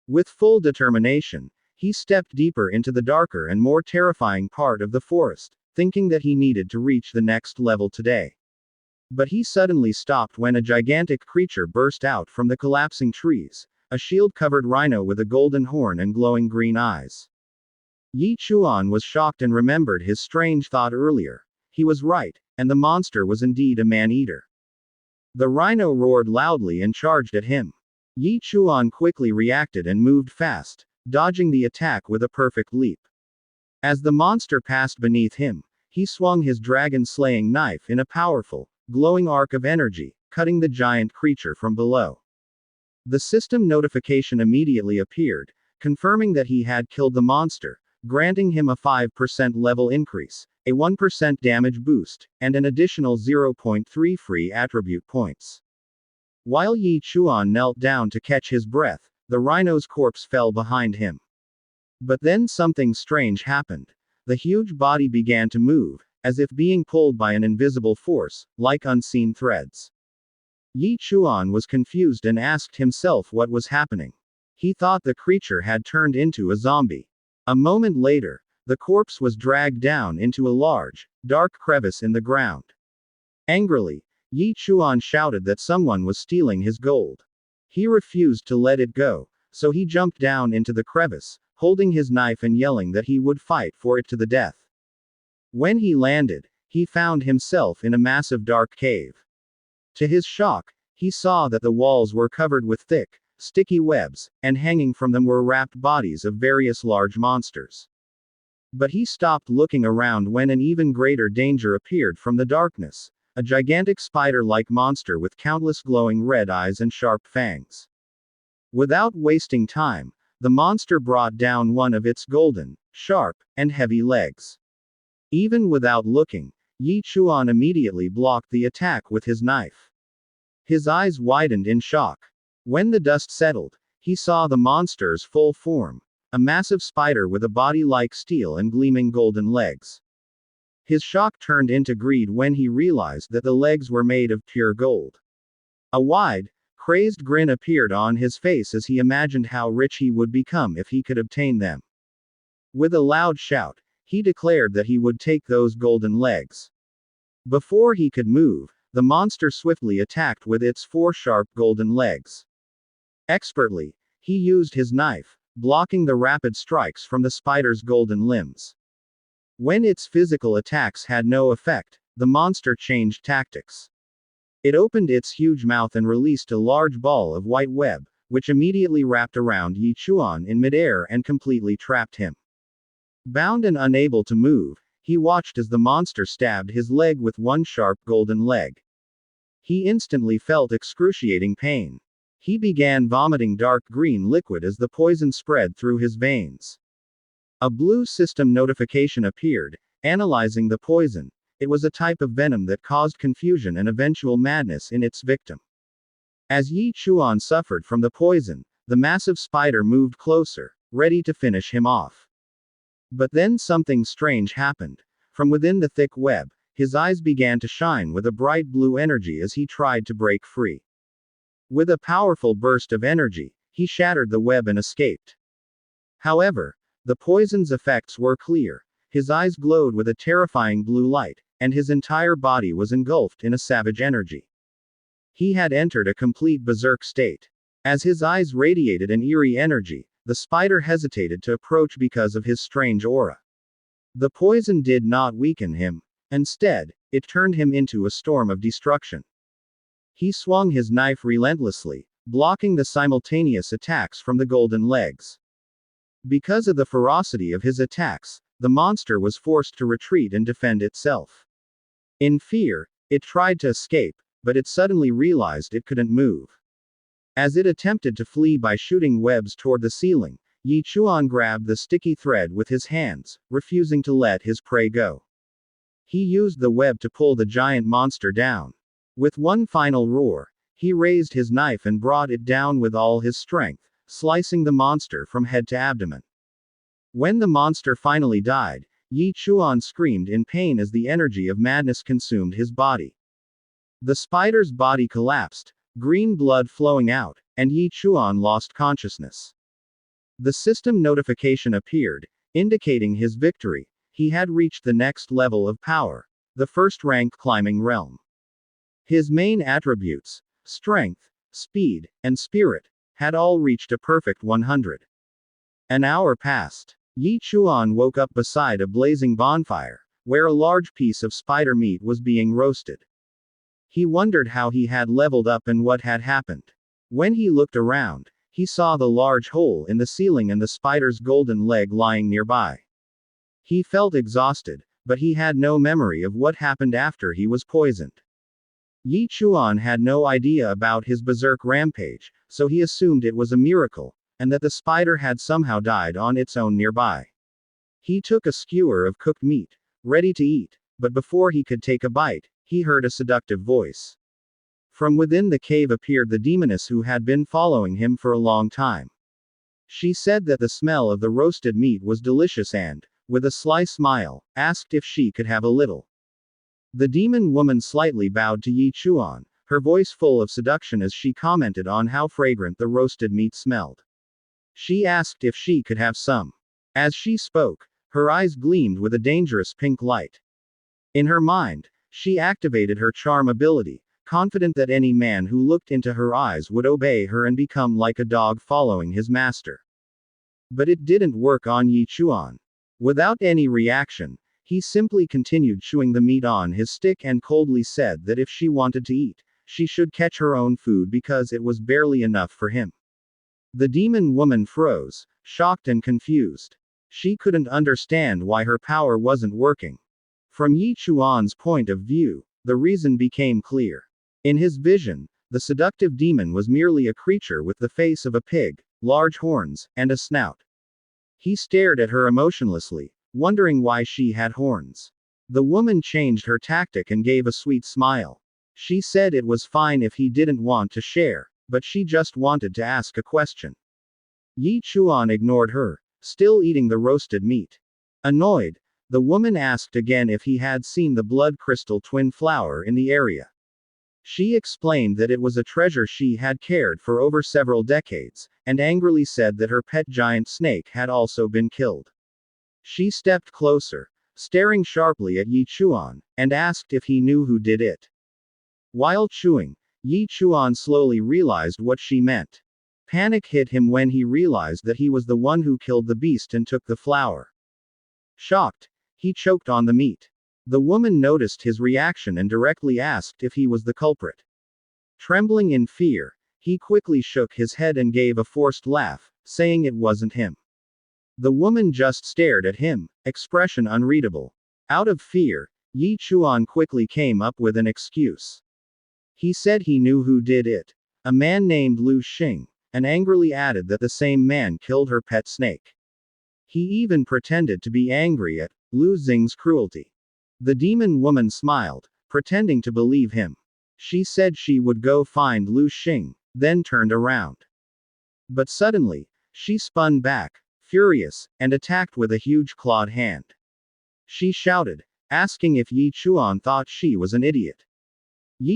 With full determination, he stepped deeper into the darker and more terrifying part of the forest, thinking that he needed to reach the next level today. But he suddenly stopped when a gigantic creature burst out from the collapsing trees, a shield-covered rhino with a golden horn and glowing green eyes. Yi Chuan was shocked and remembered his strange thought earlier. He was right, and the monster was indeed a man-eater. The rhino roared loudly and charged at him. Yi Chuan quickly reacted and moved fast, dodging the attack with a perfect leap. As the monster passed beneath him, he swung his dragon-slaying knife in a powerful, glowing arc of energy, cutting the giant creature from below. The system notification immediately appeared, confirming that he had killed the monster, granting him a 5% level increase, a 1% damage boost, and an additional 0.3 free attribute points. While Yi Chuan knelt down to catch his breath, the rhino's corpse fell behind him. But then something strange happened. The huge body began to move, as if being pulled by an invisible force, like unseen threads. Yi Chuan was confused and asked himself what was happening. He thought the creature had turned into a zombie. A moment later, the corpse was dragged down into a large, dark crevice in the ground. Angrily, Yi Chuan shouted that someone was stealing his gold. He refused to let it go, so he jumped down into the crevice, holding his knife and yelling that he would fight for it to the death. When he landed, he found himself in a massive dark cave. To his shock, he saw that the walls were covered with thick, sticky webs, and hanging from them were wrapped bodies of various large monsters. But he stopped looking around when an even greater danger appeared from the darkness, a gigantic spider-like monster with countless glowing red eyes and sharp fangs. Without wasting time, the monster brought down one of its golden, sharp, and heavy legs. Even without looking, Yi Chuan immediately blocked the attack with his knife. His eyes widened in shock. When the dust settled, he saw the monster's full form, a massive spider with a body like steel and gleaming golden legs. His shock turned into greed when he realized that the legs were made of pure gold. A wide, crazed grin appeared on his face as he imagined how rich he would become if he could obtain them. With a loud shout, he declared that he would take those golden legs. Before he could move, the monster swiftly attacked with its 4 sharp golden legs. Expertly, he used his knife, blocking the rapid strikes from the spider's golden limbs. When its physical attacks had no effect, the monster changed tactics. It opened its huge mouth and released a large ball of white web, which immediately wrapped around Yi Chuan in midair and completely trapped him. Bound and unable to move, he watched as the monster stabbed his leg with one sharp golden leg. He instantly felt excruciating pain. He began vomiting dark green liquid as the poison spread through his veins. A blue system notification appeared, analyzing the poison. It was a type of venom that caused confusion and eventual madness in its victim. As Yi Chuan suffered from the poison, the massive spider moved closer, ready to finish him off. But then something strange happened. From within the thick web, his eyes began to shine with a bright blue energy as he tried to break free. With a powerful burst of energy, he shattered the web and escaped. However, the poison's effects were clear. His eyes glowed with a terrifying blue light, and his entire body was engulfed in a savage energy. He had entered a complete berserk state. As his eyes radiated an eerie energy, the spider hesitated to approach because of his strange aura. The poison did not weaken him. Instead, it turned him into a storm of destruction. He swung his knife relentlessly, blocking the simultaneous attacks from the golden legs. Because of the ferocity of his attacks, the monster was forced to retreat and defend itself. In fear, it tried to escape, but it suddenly realized it couldn't move. As it attempted to flee by shooting webs toward the ceiling, Chuan grabbed the sticky thread with his hands, refusing to let his prey go. He used the web to pull the giant monster down. With one final roar, he raised his knife and brought it down with all his strength, slicing the monster from head to abdomen. When the monster finally died, Chuan screamed in pain as the energy of madness consumed his body. The spider's body collapsed, green blood flowing out, and Chuan lost consciousness. The system notification appeared, indicating his victory. He had reached the next level of power, the first rank climbing realm. His main attributes, strength, speed, and spirit, had all reached a perfect 100. An hour passed. Chuan woke up beside a blazing bonfire, where a large piece of spider meat was being roasted. He wondered how he had leveled up and what had happened. When he looked around, he saw the large hole in the ceiling and the spider's golden leg lying nearby. He felt exhausted, but he had no memory of what happened after he was poisoned. Chuan had no idea about his berserk rampage, so he assumed it was a miracle, and that the spider had somehow died on its own nearby. He took a skewer of cooked meat, ready to eat, but before he could take a bite, he heard a seductive voice. From within the cave appeared the demoness who had been following him for a long time. She said that the smell of the roasted meat was delicious and, with a sly smile, asked if she could have a little. The demon woman slightly bowed to Chuan, her voice full of seduction as she commented on how fragrant the roasted meat smelled. She asked if she could have some. As she spoke, her eyes gleamed with a dangerous pink light. In her mind, she activated her charm ability, confident that any man who looked into her eyes would obey her and become like a dog following his master. But it didn't work on Chuan. Without any reaction, he simply continued chewing the meat on his stick and coldly said that if she wanted to eat, she should catch her own food because it was barely enough for him. The demon woman froze, shocked and confused. She couldn't understand why her power wasn't working. From Chuan's point of view, the reason became clear. In his vision, the seductive demon was merely a creature with the face of a pig, large horns, and a snout. He stared at her emotionlessly, wondering why she had horns. The woman changed her tactic and gave a sweet smile. She said it was fine if he didn't want to share, but she just wanted to ask a question. Chuan ignored her, still eating the roasted meat. Annoyed, the woman asked again if he had seen the blood crystal twin flower in the area. She explained that it was a treasure she had cared for over several decades, and angrily said that her pet giant snake had also been killed. She stepped closer, staring sharply at Chuan, and asked if he knew who did it. While chewing, Chuan slowly realized what she meant. Panic hit him when he realized that he was the one who killed the beast and took the flower. Shocked, he choked on the meat. The woman noticed his reaction and directly asked if he was the culprit. Trembling in fear, he quickly shook his head and gave a forced laugh, saying it wasn't him. The woman just stared at him, expression unreadable. Out of fear, Chuan quickly came up with an excuse. He said he knew who did it. A man named Lu Xing, and angrily added that the same man killed her pet snake. He even pretended to be angry at Lu Xing's cruelty. The demon woman smiled, pretending to believe him. She said she would go find Lu Xing, then turned around. But suddenly, she spun back, furious, and attacked with a huge clawed hand. She shouted, asking if Chuan thought she was an idiot.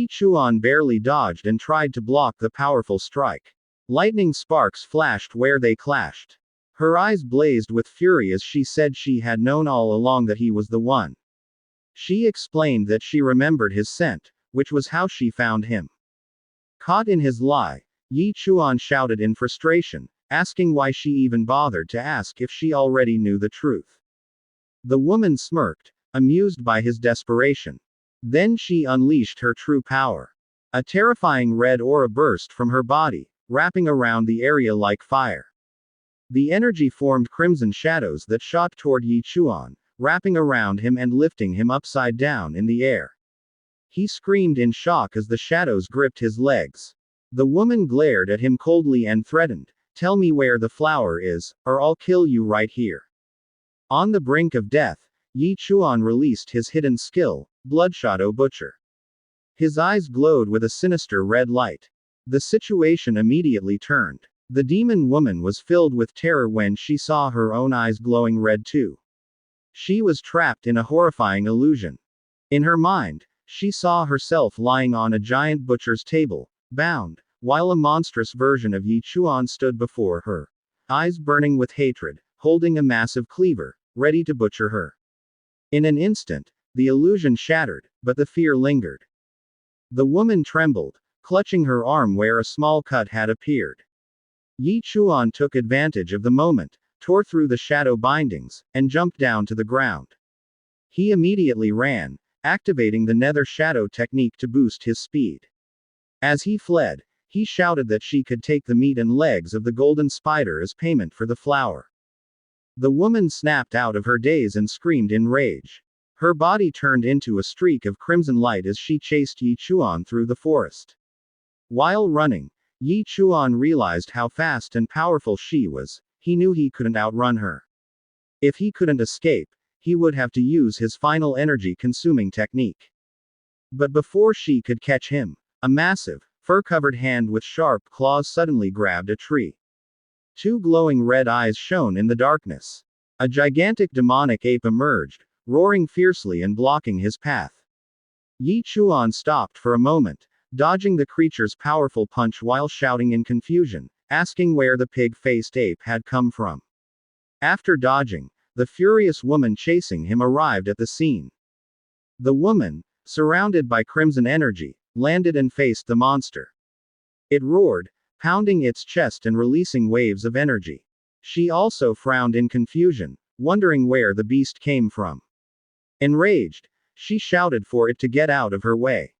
Chuan barely dodged and tried to block the powerful strike. Lightning sparks flashed where they clashed. Her eyes blazed with fury as she said she had known all along that he was the one. She explained that she remembered his scent, which was how she found him. Caught in his lie, Chuan shouted in frustration, asking why she even bothered to ask if she already knew the truth. The woman smirked, amused by his desperation. Then she unleashed her true power. A terrifying red aura burst from her body, wrapping around the area like fire. The energy formed crimson shadows that shot toward Yi Chuan, wrapping around him and lifting him upside down in the air. He screamed in shock as the shadows gripped his legs. The woman glared at him coldly and threatened, "Tell me where the flower is, or I'll kill you right here." On the brink of death, Yi Chuan released his hidden skill, Bloodshot O Butcher. His eyes glowed with a sinister red light. The situation immediately turned. The demon woman was filled with terror when she saw her own eyes glowing red too. She was trapped in a horrifying illusion. In her mind, she saw herself lying on a giant butcher's table, bound, while a monstrous version of Yi Chuan stood before her, eyes burning with hatred, holding a massive cleaver, ready to butcher her. In an instant, the illusion shattered, but the fear lingered. The woman trembled, clutching her arm where a small cut had appeared. Yi Chuan took advantage of the moment, tore through the shadow bindings, and jumped down to the ground. He immediately ran, activating the nether shadow technique to boost his speed. As he fled, he shouted that she could take the meat and legs of the golden spider as payment for the flower. The woman snapped out of her daze and screamed in rage. Her body turned into a streak of crimson light as she chased Yi Chuan through the forest. While running, Yi Chuan realized how fast and powerful she was. He knew he couldn't outrun her. If he couldn't escape, he would have to use his final energy-consuming technique. But before she could catch him, a massive, fur-covered hand with sharp claws suddenly grabbed a tree. Two glowing red eyes shone in the darkness. A gigantic demonic ape emerged, roaring fiercely and blocking his path. Yi Chuan stopped for a moment, dodging the creature's powerful punch while shouting in confusion, asking where the pig-faced ape had come from. After dodging, the furious woman chasing him arrived at the scene. The woman, surrounded by crimson energy, landed and faced the monster. It roared, pounding its chest and releasing waves of energy. She also frowned in confusion, wondering where the beast came from. Enraged, she shouted for it to get out of her way.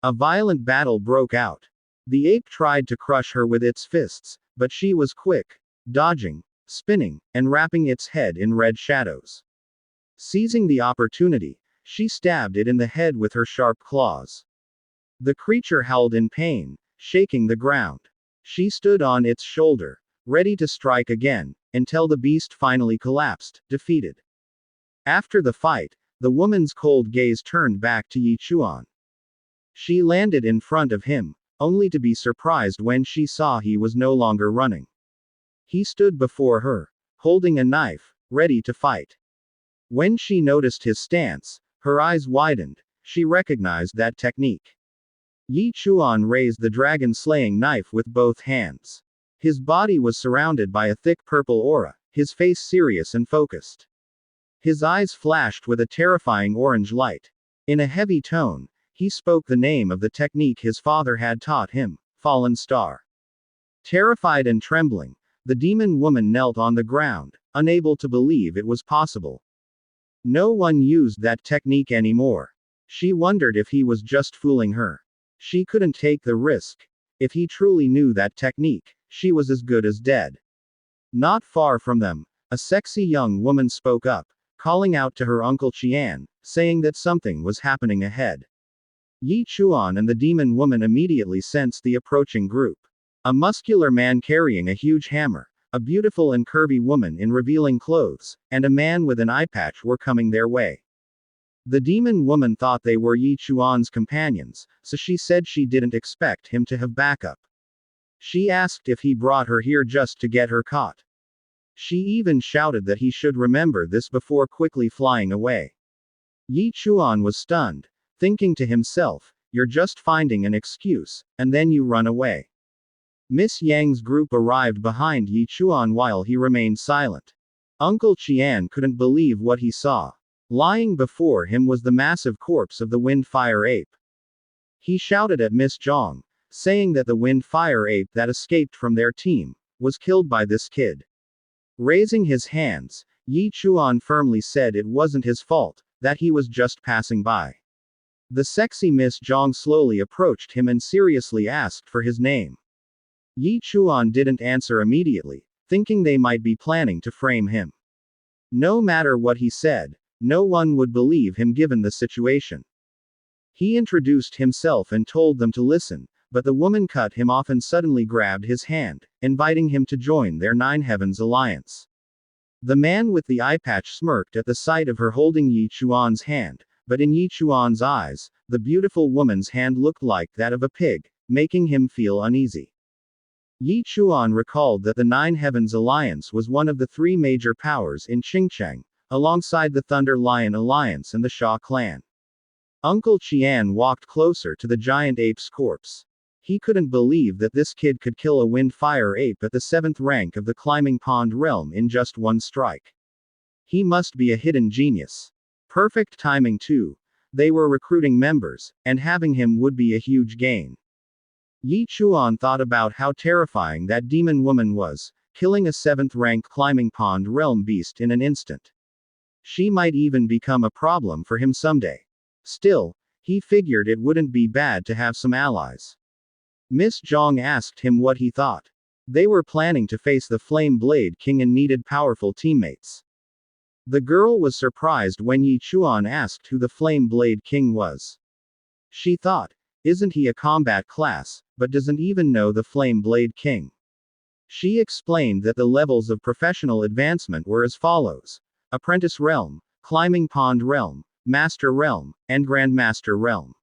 A violent battle broke out. The ape tried to crush her with its fists, but she was quick, dodging, spinning, and wrapping its head in red shadows. Seizing the opportunity, she stabbed it in the head with her sharp claws. The creature howled in pain, shaking the ground. She stood on its shoulder, ready to strike again, until the beast finally collapsed, defeated. After the fight, the woman's cold gaze turned back to Yi Chuan. She landed in front of him, only to be surprised when she saw he was no longer running. He stood before her, holding a knife, ready to fight. When she noticed his stance, her eyes widened. She recognized that technique. Yi Chuan raised the dragon-slaying knife with both hands. His body was surrounded by a thick purple aura, his face serious and focused. His eyes flashed with a terrifying orange light. In a heavy tone, he spoke the name of the technique his father had taught him, Fallen Star. Terrified and trembling, the demon woman knelt on the ground, unable to believe it was possible. No one used that technique anymore. She wondered if he was just fooling her. She couldn't take the risk. If he truly knew that technique, she was as good as dead. Not far from them, a sexy young woman spoke up, calling out to her uncle Chuan, saying that something was happening ahead. Yi Chuan and the demon woman immediately sensed the approaching group. A muscular man carrying a huge hammer, a beautiful and curvy woman in revealing clothes, and a man with an eye patch were coming their way. The demon woman thought they were Yi Chuan's companions, so she said she didn't expect him to have backup. She asked if he brought her here just to get her caught. She even shouted that he should remember this before quickly flying away. Yi Chuan was stunned, thinking to himself, "You're just finding an excuse, and then you run away." Miss Yang's group arrived behind Yi Chuan while he remained silent. Uncle Chuan couldn't believe what he saw. Lying before him was the massive corpse of the wind-fire ape. He shouted at Miss Zhang, saying that the wind-fire ape that escaped from their team was killed by this kid. Raising his hands, Yi Chuan firmly said it wasn't his fault, that he was just passing by. The sexy Miss Zhang slowly approached him and seriously asked for his name. Yi Chuan didn't answer immediately, thinking they might be planning to frame him. No matter what he said, no one would believe him given the situation. He introduced himself and told them to listen, but the woman cut him off and suddenly grabbed his hand, inviting him to join their Nine Heavens alliance. The man with the eye patch smirked at the sight of her holding Yi Chuan's hand, but in Yi Chuan's eyes, the beautiful woman's hand looked like that of a pig, making him feel uneasy. Yi Chuan recalled that the Nine Heavens Alliance was one of the three major powers in Qingcheng, alongside the Thunder Lion Alliance and the Sha clan. Uncle Qian walked closer to the giant ape's corpse. He couldn't believe that this kid could kill a wind-fire ape at the 7th rank of the Climbing Pond realm in just one strike. He must be a hidden genius. Perfect timing too. They were recruiting members, and having him would be a huge gain. Yi Chuan thought about how terrifying that demon woman was, killing a 7th rank Climbing Pond realm beast in an instant. She might even become a problem for him someday. Still, he figured it wouldn't be bad to have some allies. Miss Zhang asked him what he thought. They were planning to face the Flame Blade King and needed powerful teammates. The girl was surprised when Yi Chuan asked who the Flame Blade King was. She thought, isn't he a combat class, but doesn't even know the Flame Blade King. She explained that the levels of professional advancement were as follows: Apprentice Realm, Climbing Pond Realm, Master Realm, and Grandmaster Realm.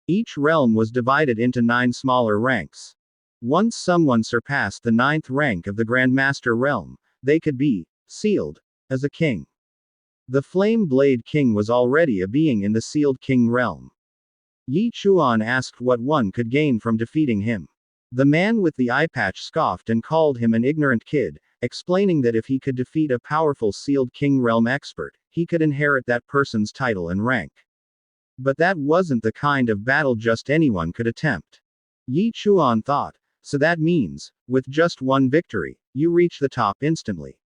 Each realm was divided into 9 smaller ranks. Once someone surpassed the 9th rank of the Grandmaster Realm, they could be sealed as a king. The Flame Blade King was already a being in the sealed king realm. Yi Chuan asked what one could gain from defeating him. The man with the eye patch scoffed and called him an ignorant kid, explaining that if he could defeat a powerful sealed king realm expert, he could inherit that person's title and rank. But that wasn't the kind of battle just anyone could attempt. Yi Chuan thought, so that means, with just one victory, you reach the top instantly.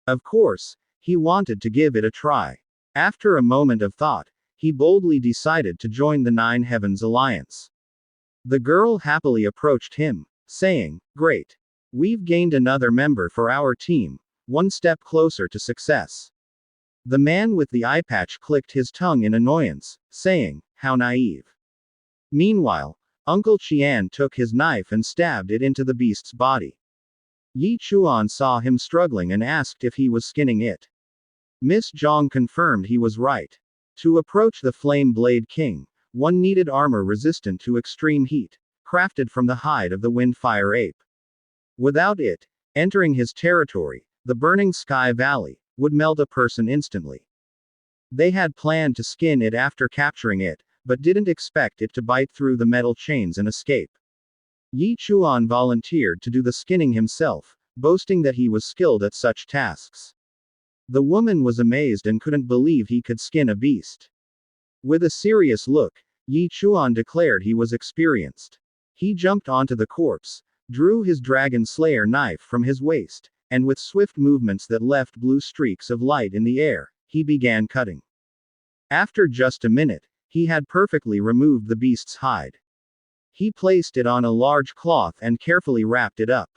Of course, he wanted to give it a try. After a moment of thought, he boldly decided to join the Nine Heavens Alliance. The girl happily approached him, saying, "Great. We've gained another member for our team, one step closer to success." The man with the eye patch clicked his tongue in annoyance, saying, "How naive." Meanwhile, Uncle Qian took his knife and stabbed it into the beast's body. Yi Chuan saw him struggling and asked if he was skinning it. Miss Zhang confirmed he was right. To approach the Flame Blade King, one needed armor resistant to extreme heat, crafted from the hide of the wind-fire ape. Without it, entering his territory, the Burning Sky Valley, would melt a person instantly. They had planned to skin it after capturing it, but didn't expect it to bite through the metal chains and escape. Yi Chuan volunteered to do the skinning himself, boasting that he was skilled at such tasks. The woman was amazed and couldn't believe he could skin a beast. With a serious look, Yi Chuan declared he was experienced. He jumped onto the corpse, drew his Dragon Slayer knife from his waist, and with swift movements that left blue streaks of light in the air, he began cutting. After just a minute, he had perfectly removed the beast's hide. He placed it on a large cloth and carefully wrapped it up.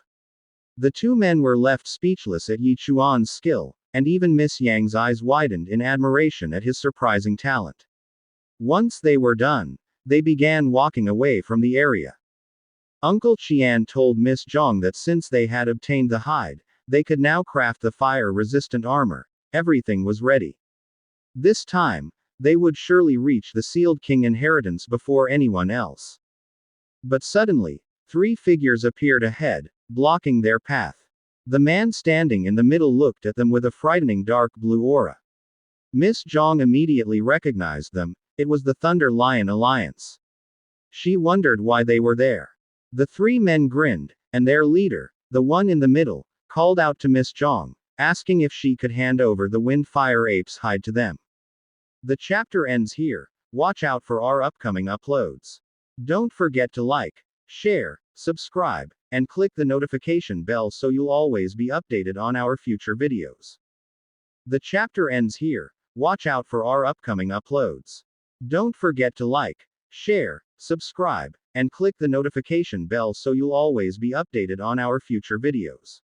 The two men were left speechless at Yi Chuan's skill, and even Miss Yang's eyes widened in admiration at his surprising talent. Once they were done, they began walking away from the area. Uncle Qian told Miss Zhang that since they had obtained the hide, they could now craft the fire-resistant armor. Everything was ready. This time, they would surely reach the Sealed King inheritance before anyone else. But suddenly, 3 figures appeared ahead, blocking their path. The man standing in the middle looked at them with a frightening dark blue aura. Miss Zhang immediately recognized them. It was the Thunder Lion Alliance. She wondered why they were there. The 3 men grinned, and their leader, the one in the middle, called out to Miss Zhang, asking if she could hand over the Wind-Fire Ape's hide to them. The chapter ends here. Watch out for our upcoming uploads. Don't forget to like, share, subscribe, and click the notification bell so you'll always be updated on our future videos. The chapter ends here. Watch out for our upcoming uploads. Don't forget to like, share, subscribe, and click the notification bell so you'll always be updated on our future videos.